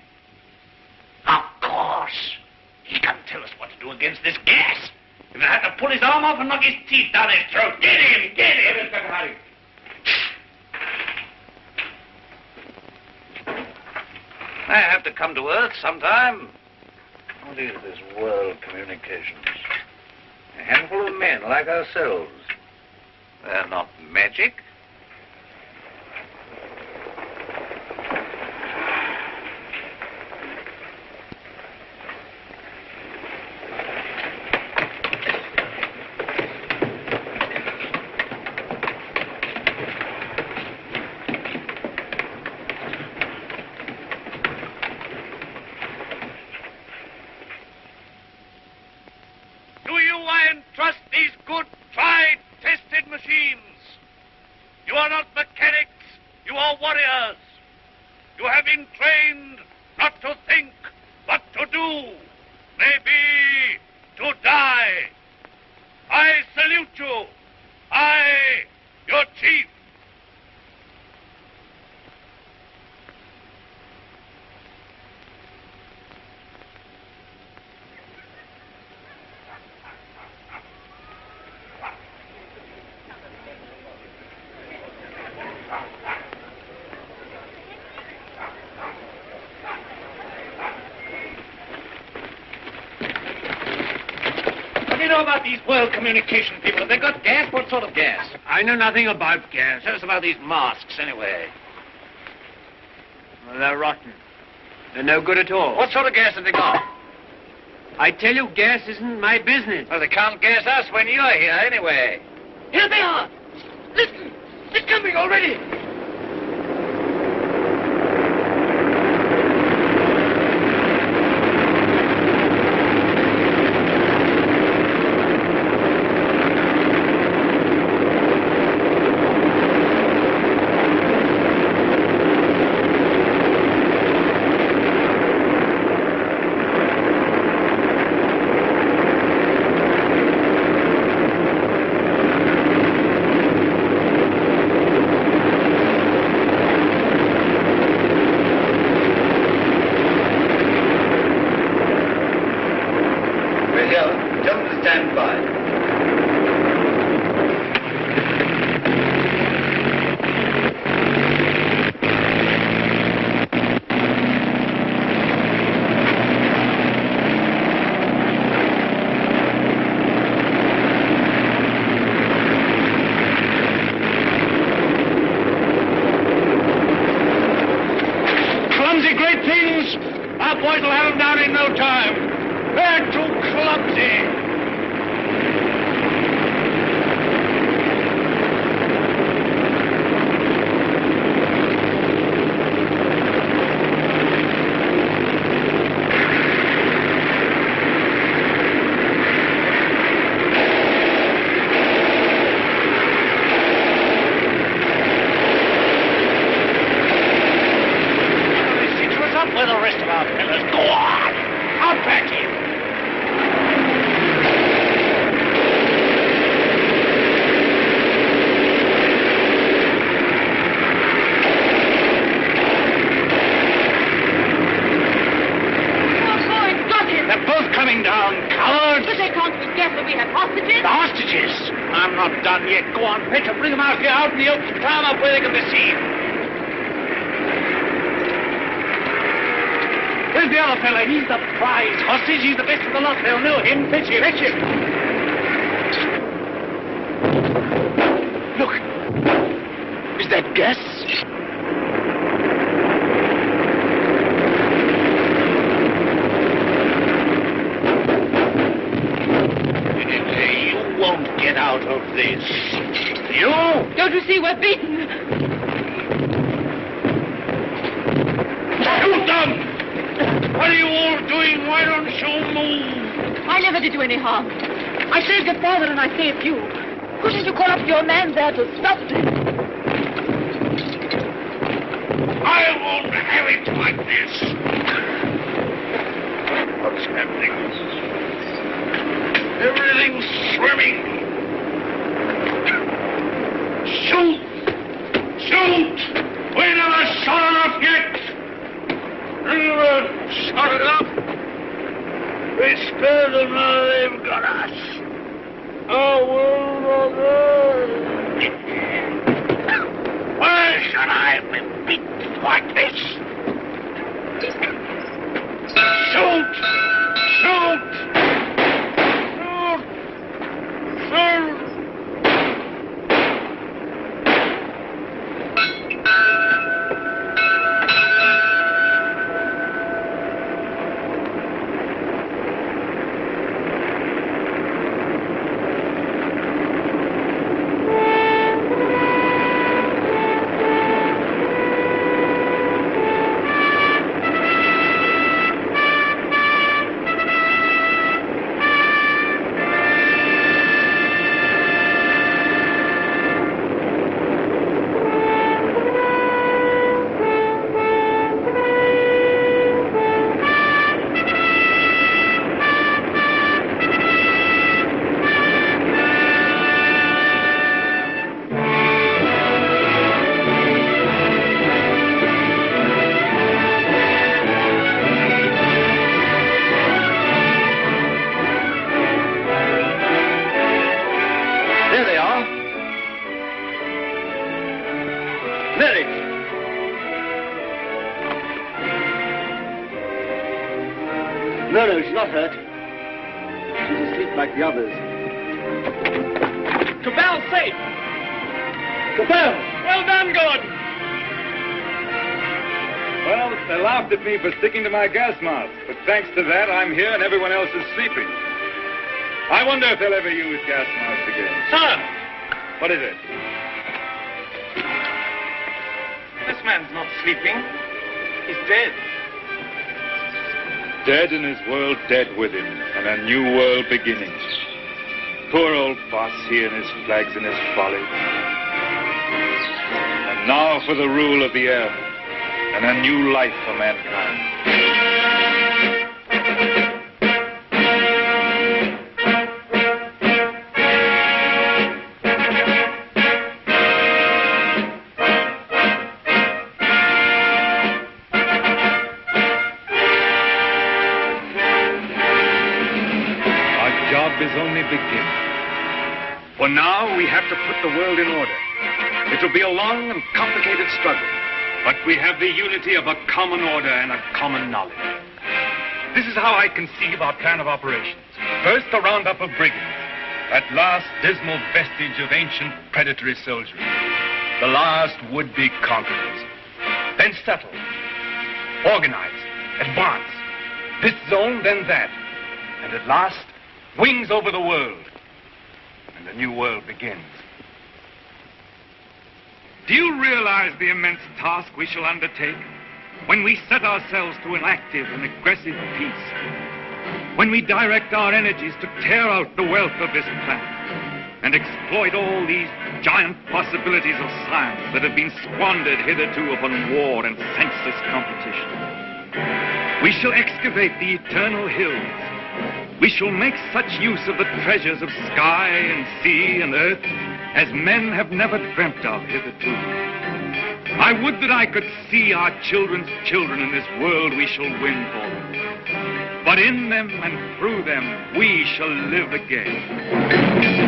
Of course. He can tell us what to do against this gas. If I have to pull his arm off and knock his teeth down his throat. Get him! Get him! Inspector Harding. I have to come to Earth sometime. What is this world communications? A handful of men like ourselves. They're not magic. These world communication people, have they got gas? What sort of gas? I know nothing about gas. Tell us about these masks, anyway. Well, they're rotten. They're no good at all. What sort of gas have they got? I tell you, gas isn't my business. Well, they can't gas us when you're here, anyway. Here they are. Listen, they're coming already. He's the prize hostage. He's the best of the lot. They'll know him. Fetch him. Fetch him. Look. Is that gas? Don't you see we're beaten? Shoot them! What are you all doing? Why don't you move? I never did you any harm. I saved your father and I saved you. Couldn't you call up your man there to stop them? I won't have it like this. What's happening? Everything's swimming. Shoot! Shoot! We never shot enough yet. We never shot enough. We spared them, now they've got us. Oh, why should I be beaten like this? Shoot! Shoot! Shoot! Shoot! No, she's not hurt. She's asleep like the others. Cabell safe! Cabell! Well done, Gordon! Well, they laughed at me for sticking to my gas mask, but thanks to that, I'm here and everyone else is sleeping. I wonder if they'll ever use gas masks again. Sir! What is it? This man's not sleeping. He's dead. Dead and his world dead with him, and a new world beginning. Poor old boss, he and his flags and his folly. And now for the rule of the air, and a new life for mankind. Is only beginning. For now, we have to put the world in order. It will be a long and complicated struggle, but we have the unity of a common order and a common knowledge. This is how I conceive our plan of operations. First, a roundup of brigands, that last dismal vestige of ancient predatory soldiery, the last would-be conquerors. Then settle, organize, advance, this zone, then that, and at last, wings over the world, and a new world begins. Do you realize the immense task we shall undertake when we set ourselves to an active and aggressive peace? When we direct our energies to tear out the wealth of this planet and exploit all these giant possibilities of science that have been squandered hitherto upon war and senseless competition? We shall excavate the eternal hills. We shall make such use of the treasures of sky and sea and earth as men have never dreamt of hitherto. I would that I could see our children's children in this world we shall win for them. But in them and through them we shall live again.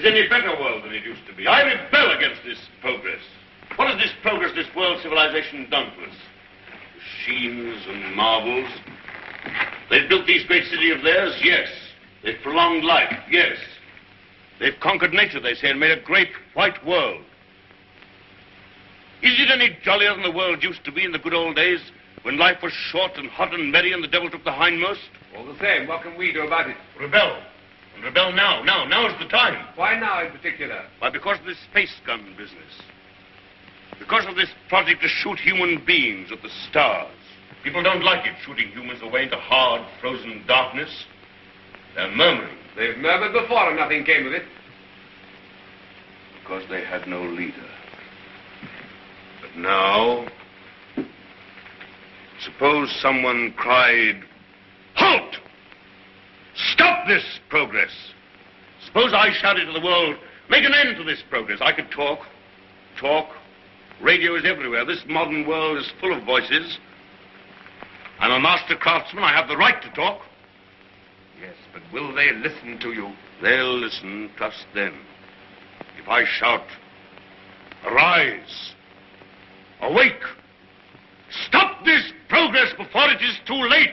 is any better world than it used to be. I rebel against this progress. What has this progress, this world civilization done to us? Machines and marvels. They've built these great cities of theirs, yes. They've prolonged life, yes. They've conquered nature, they say, and made a great white world. Is it any jollier than the world used to be in the good old days, when life was short and hot and merry and the devil took the hindmost? All the same, what can we do about it? Rebel. And rebel now. Now's the time. Why now in particular? Why, because of this space gun business. Because of this project to shoot human beings at the stars. People don't like it, shooting humans away into hard, frozen darkness. They're murmuring. They've murmured before and nothing came of it. Because they had no leader. But now, suppose someone cried, "Halt! Stop this progress!" Suppose I shouted to the world, "Make an end to this progress." I could talk. Radio is everywhere. This modern world is full of voices. I'm a master craftsman. I have the right to talk. Yes, but will they listen to you? They'll listen, trust them. If I shout, "Arise! Awake! Stop this progress before it is too late!"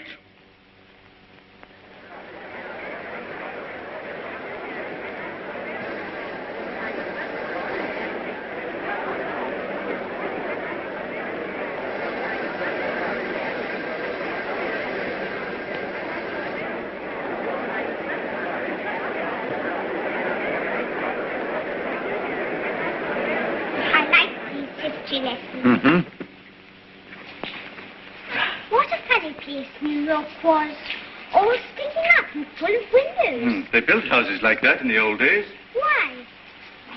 Mm-hmm. What a funny place New York was. All sticking up and full of windows. They built houses like that in the old days. Why?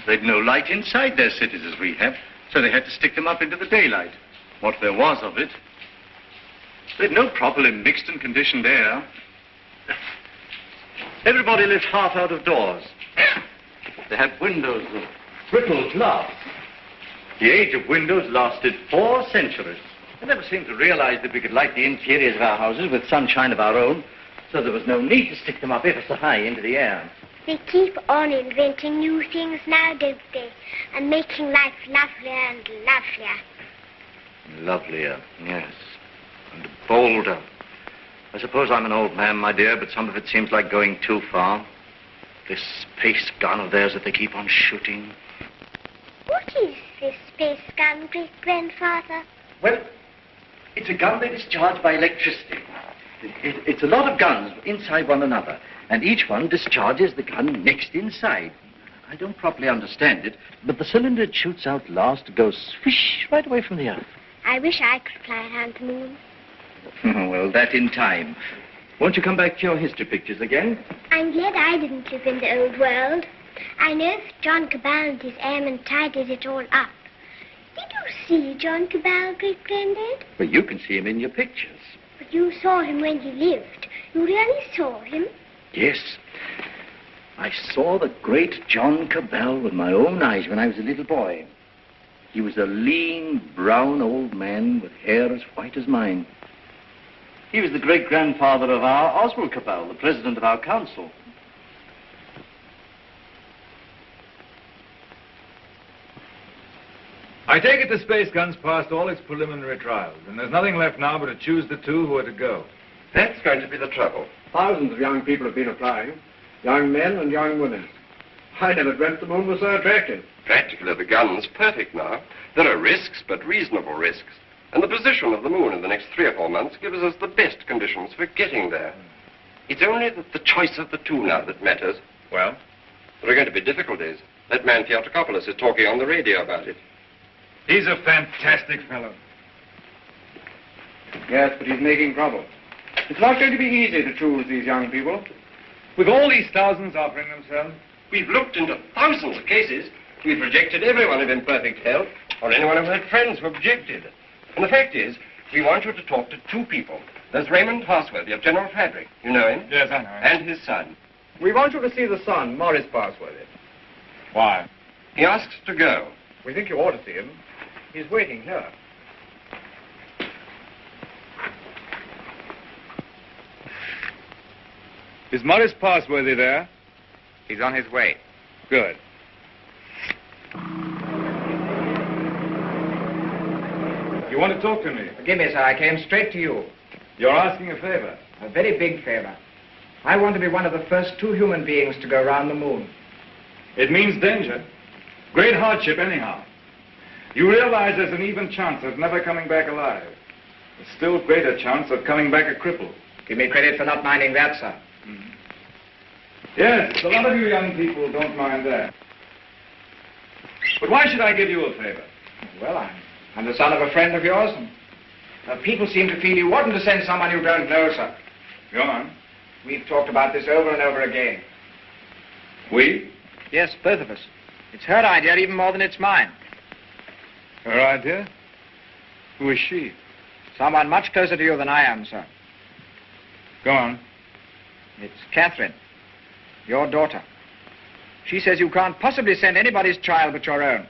They'd no light inside their cities as we have, so they had to stick them up into the daylight. What there was of it. They'd no properly mixed and conditioned air. Everybody lived half out of doors. They had windows of brittle glass. The age of windows lasted 4 centuries. I never seemed to realize that we could light the interiors of our houses with sunshine of our own, so there was no need to stick them up ever so high into the air. They keep on inventing new things now, don't they? And making life lovelier and lovelier. Lovelier, yes. And bolder. I suppose I'm an old man, my dear, but some of it seems like going too far. This space gun of theirs that they keep on shooting. What is this space gun, great-grandfather? Well, it's a gun that is charged by electricity. It's a lot of guns inside one another, and each one discharges the gun next inside. I don't properly understand it, but the cylinder it shoots out last goes swish right away from the earth. I wish I could fly around the moon. Well, that in time. Won't you come back to your history pictures again? I'm glad I didn't live in the old world. I know if John Cabal and his airmen tidied it all up. Did you see John Cabal, great-granddad? Well, you can see him in your pictures. But you saw him when he lived. You really saw him? Yes. I saw the great John Cabal with my own eyes when I was a little boy. He was a lean, brown old man with hair as white as mine. He was the great-grandfather of our Oswald Cabal, the president of our council. I take it the space gun's passed all its preliminary trials, and there's nothing left now but to choose the 2 who are to go. That's going to be the trouble. Thousands of young people have been applying. Young men and young women. I never dreamt the moon was so attractive. Practically, the gun's perfect now. There are risks, but reasonable risks. And the position of the moon in the next 3 or 4 months gives us the best conditions for getting there. It's only the choice of the 2 now that matters. Well? There are going to be difficulties. That man Theotokopoulos is talking on the radio about it. He's a fantastic fellow. Yes, but he's making trouble. It's not going to be easy to choose these young people. With all these thousands offering themselves? We've looked into thousands of cases. We've rejected everyone of imperfect health, or anyone who had friends who objected. And the fact is, we want you to talk to 2 people. There's Raymond Parsworthy of General Fabric. You know him? Yes, I know him. And his son. We want you to see the son, Morris Parsworthy. Why? He asks to go. We think you ought to see him. He's waiting here. Is Morris Parsworthy there? He's on his way. Good. You want to talk to me? Forgive me, sir. I came straight to you. You're asking a favor. A very big favor. I want to be one of the first 2 human beings to go around the moon. It means danger. Great hardship, anyhow. You realize there's an even chance of never coming back alive. A still greater chance of coming back a cripple. Give me credit for not minding that, sir. Yes, a lot of you young people don't mind that. But why should I give you a favor? Well, I'm the son of a friend of yours, and people seem to feel you oughtn't to send someone you don't know, sir. Go on. We've talked about this over and over again. We? Yes, both of us. It's her idea even more than it's mine. Her idea? Who is she? Someone much closer to you than I am, sir. Go on. It's Catherine, your daughter. She says you can't possibly send anybody's child but your own.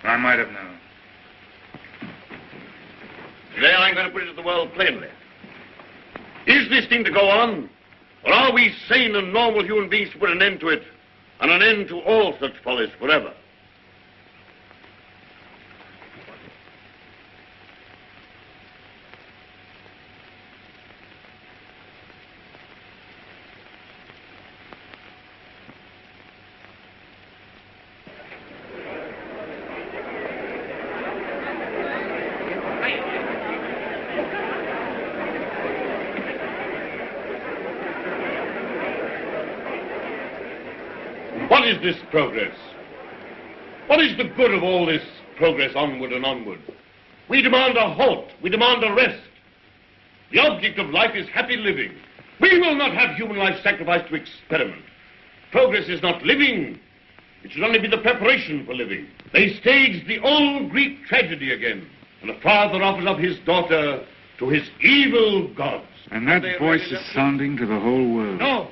I might have known. Today I'm going to put it to the world plainly. Is this thing to go on? Or are we sane and normal human beings to put an end to it, and an end to all such follies forever? What is this progress? What is the good of all this progress onward and onward? We demand a halt. We demand a rest. The object of life is happy living. We will not have human life sacrificed to experiment. Progress is not living. It should only be the preparation for living. They staged the old Greek tragedy again, and a father offers up his daughter to his evil gods. And that voice is sounding to the whole world. No.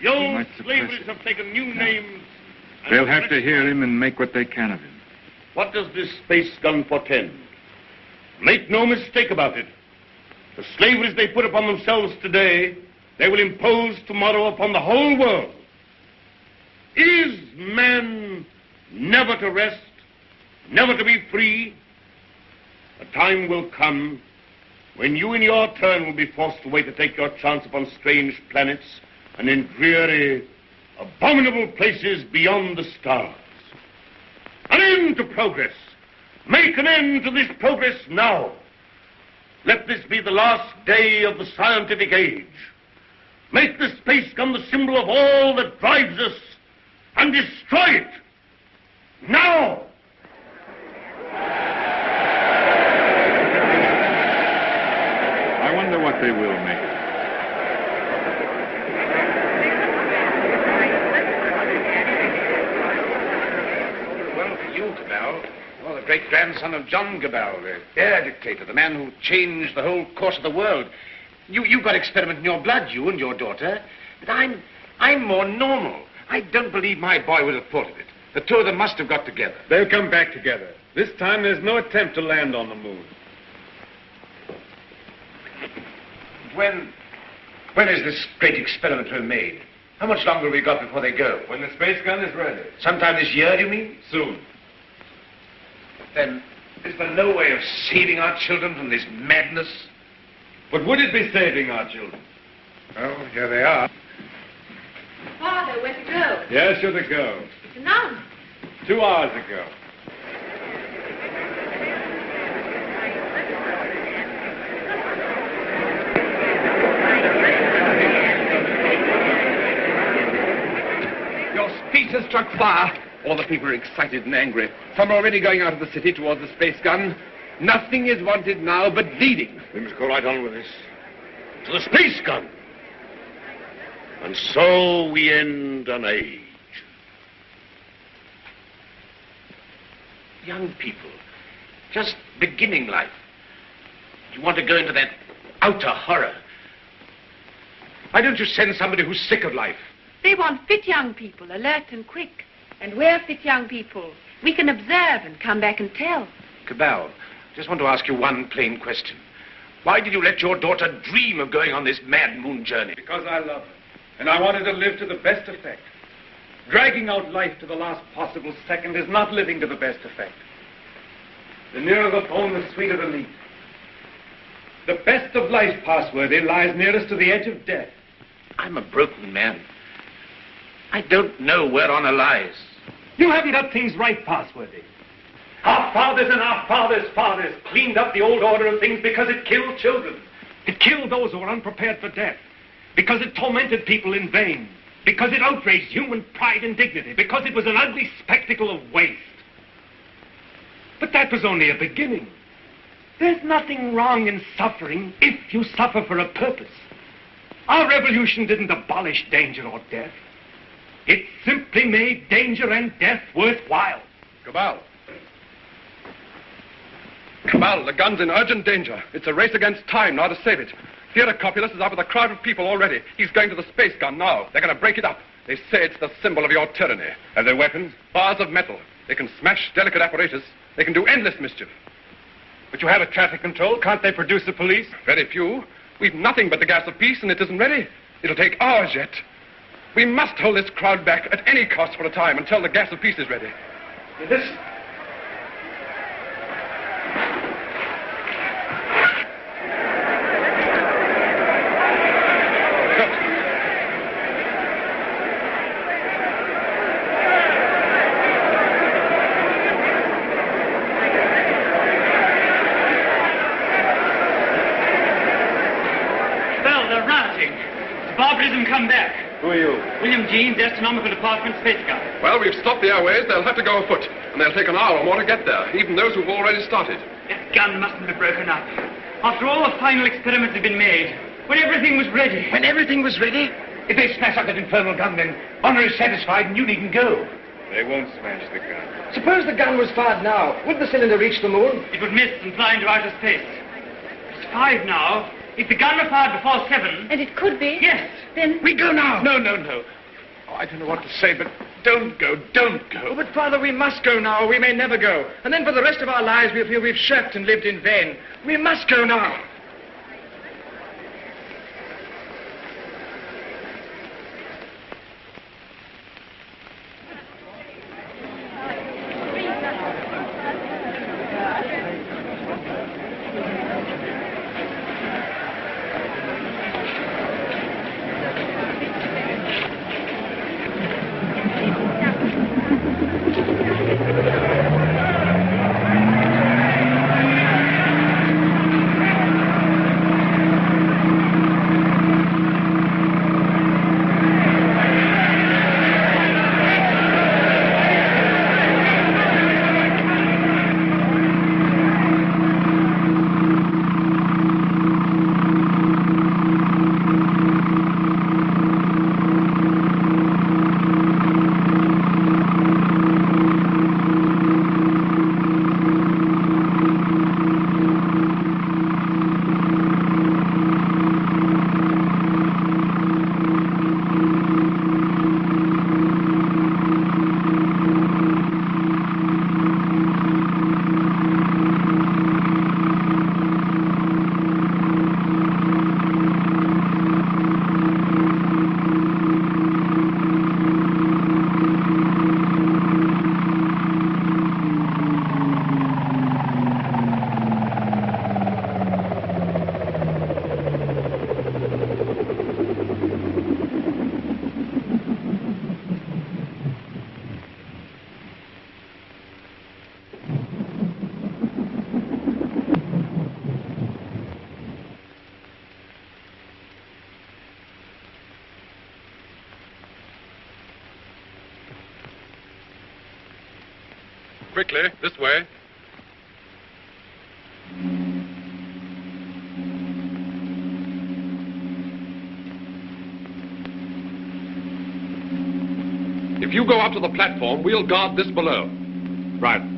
The They old might suppress slaveries have taken new names. and They'll have to hear him and make what they can of him. What does this space gun portend? Make no mistake about it. The slaveries they put upon themselves today, they will impose tomorrow upon the whole world. Is man never to rest, never to be free? A time will come when you in your turn will be forced away to take your chance upon strange planets and in dreary, abominable places beyond the stars. An end to progress. Make an end to this progress now. Let this be the last day of the scientific age. Make the space gun the symbol of all that drives us, and destroy it. Now! I wonder what they will make it. Well, for you, Cabell. Well, the great-grandson of John Cabell, the air dictator, the man who changed the whole course of the world. You've got experiment in your blood, you and your daughter. But I'm more normal. I don't believe my boy would have thought of it. The two of them must have got together. They'll come back together. This time there's no attempt to land on the moon. When is this great experiment to be made? How much longer have we got before they go? When the space gun is ready. Sometime this year, do you mean? Soon. Then, is there no way of saving our children from this madness? But would it be saving our children? Well, here they are. Father, where to go? Yes, you're the go. It's announced. 2 hours ago. Your speech has struck fire. All the people are excited and angry. Some are already going out of the city towards the space gun. Nothing is wanted now but leading. We must go right on with this. To the space gun. And so we end an age. Young people, just beginning life. You want to go into that outer horror. Why don't you send somebody who's sick of life? They want fit young people, alert and quick. And we're fit young people. We can observe and come back and tell. Cabell, Just want to ask you one plain question. Why did you let your daughter dream of going on this mad moon journey? Because I love her. And I wanted to live to the best effect. Dragging out life to the last possible second is not living to the best effect. The nearer the bone, the sweeter the meat. The best of life, Passworthy, lies nearest to the edge of death. I'm a broken man. I don't know where honor lies. You haven't got things right, Passworthy. Our fathers and our fathers' fathers cleaned up the old order of things because it killed children. It killed those who were unprepared for death. Because it tormented people in vain. Because it outraged human pride and dignity. Because it was an ugly spectacle of waste. But that was only a beginning. There's nothing wrong in suffering if you suffer for a purpose. Our revolution didn't abolish danger or death. It simply made danger and death worthwhile. Cabal. Cabal, the gun's in urgent danger. It's a race against time now to save it. Theodore Copulus is out with a crowd of people already. He's going to the space gun now. They're going to break it up. They say it's the symbol of your tyranny. Have they weapons? Bars of metal. They can smash delicate apparatus. They can do endless mischief. But you have a traffic control. Can't they produce the police? Very few. We've nothing but the gas of peace, and it isn't ready. It'll take hours yet. We must hold this crowd back at any cost for a time until the gas of peace is ready. Listen. Barbarism come back. Who are you? William Jeans, Astronomical Department, Space Guard. Well, we've stopped the airways. They'll have to go afoot, and they'll take an hour or more to get there, even those who've already started. That gun mustn't have broken up. After all the final experiments had been made, when everything was ready. When everything was ready? If they smash up that infernal gun, then honor is satisfied and you needn't go. They won't smash the gun. Suppose the gun was fired now. Would the cylinder reach the moon? It would miss and fly into outer space. It's 5 now. If the gun were fired before 7... And it could be? Yes. Then... We go now. No. Oh, I don't know what to say, but don't go. Oh, but, Father, we must go now, or we may never go. And then for the rest of our lives we'll feel we've shirked and lived in vain. We must go now. Quickly, this way. If you go up to the platform, we'll guard this below. Right.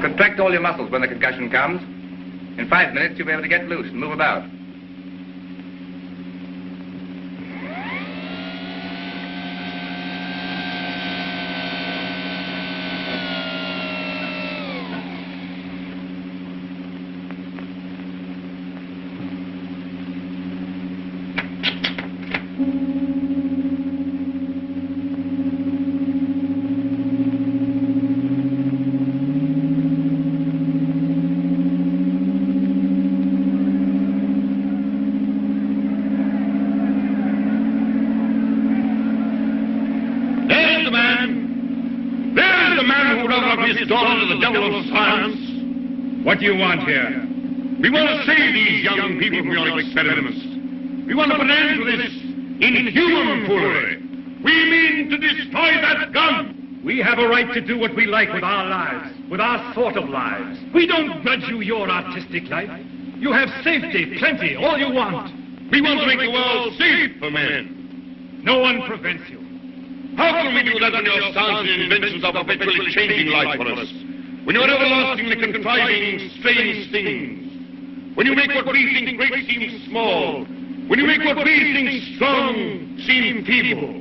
Contract all your muscles when the concussion comes. In 5 minutes, you'll be able to get loose and move about. What do you want here? We want to save these young people from your experiments. We want to put an end to this inhuman foolery. We mean to destroy that gun. We have a right to do what we like with our lives, with our sort of lives. We don't grudge you your artistic life. You have safety, plenty, all you want. We want to make the world safe for men. No one prevents you. How can we do that when your science and inventions are perpetually changing life for us? When you're everlastingly contriving strange things. When you make what we think great seem small. When you make what we think strong seem feeble.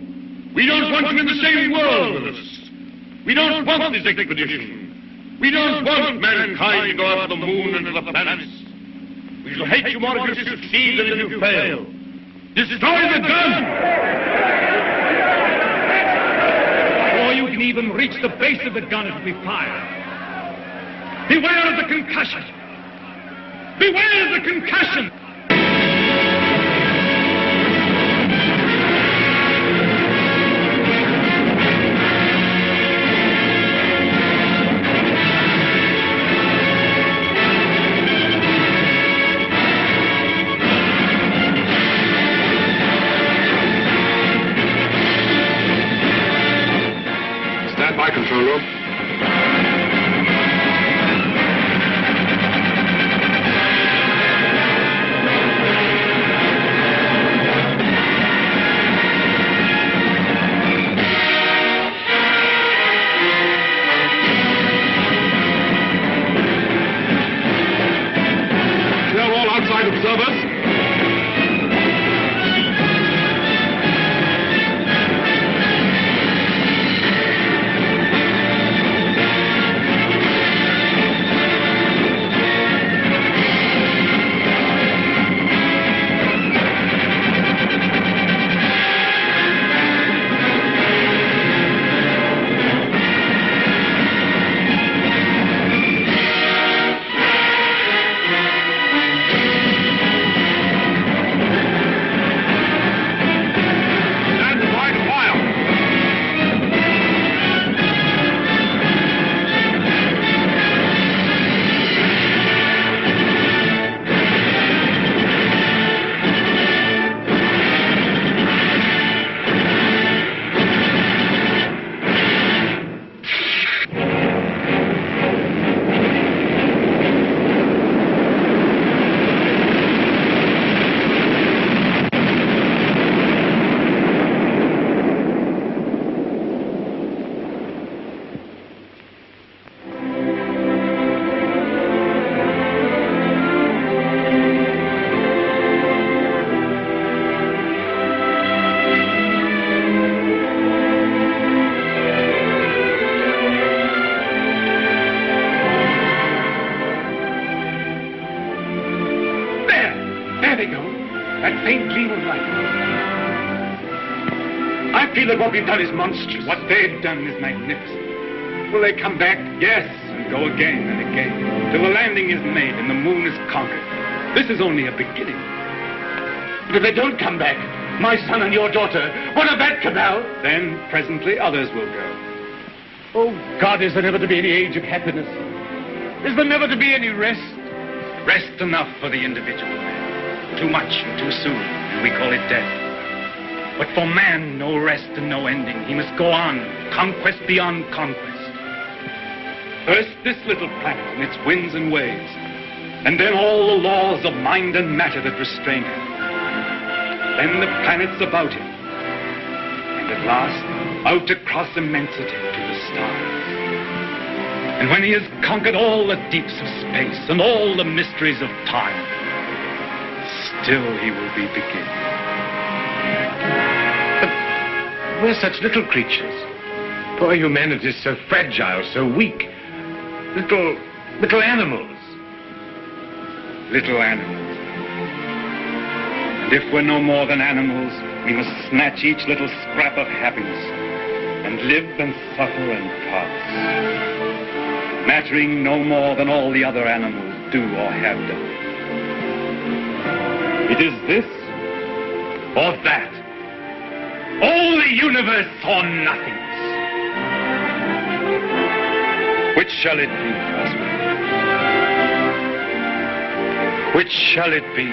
We don't want you in the same world with us. We don't want this expedition. We don't want mankind to go out to the moon and to the planets. We shall hate you more if you succeed than if you fail. Destroy the gun! Before you can even reach the base of the gun, it will be fired. Beware of the concussion! Beware of the concussion! Stand by, control room. Observers. That what we've done is monstrous. What they've done is magnificent. Will they come back? Yes, and go again and again, till the landing is made and the moon is conquered. This is only a beginning. But if they don't come back, my son and your daughter, what of that, Cabal? Then, presently, others will go. Oh, God, is there never to be any age of happiness? Is there never to be any rest? Rest enough for the individual man. Too much and too soon, and we call it death. But for man, no rest and no ending. He must go on, conquest beyond conquest. First, this little planet and its winds and waves, and then all the laws of mind and matter that restrain him. Then the planets about him, and at last, out across immensity to the stars. And when he has conquered all the deeps of space and all the mysteries of time, still he will be beginning. But we're such little creatures. Poor humanity is so fragile, so weak. Little animals. Little animals. And if we're no more than animals, we must snatch each little scrap of happiness and live and suffer and pass, mattering no more than all the other animals do or have done. It is this or that. All the universe or nothingness. Which shall it be, Oswald? Which shall it be?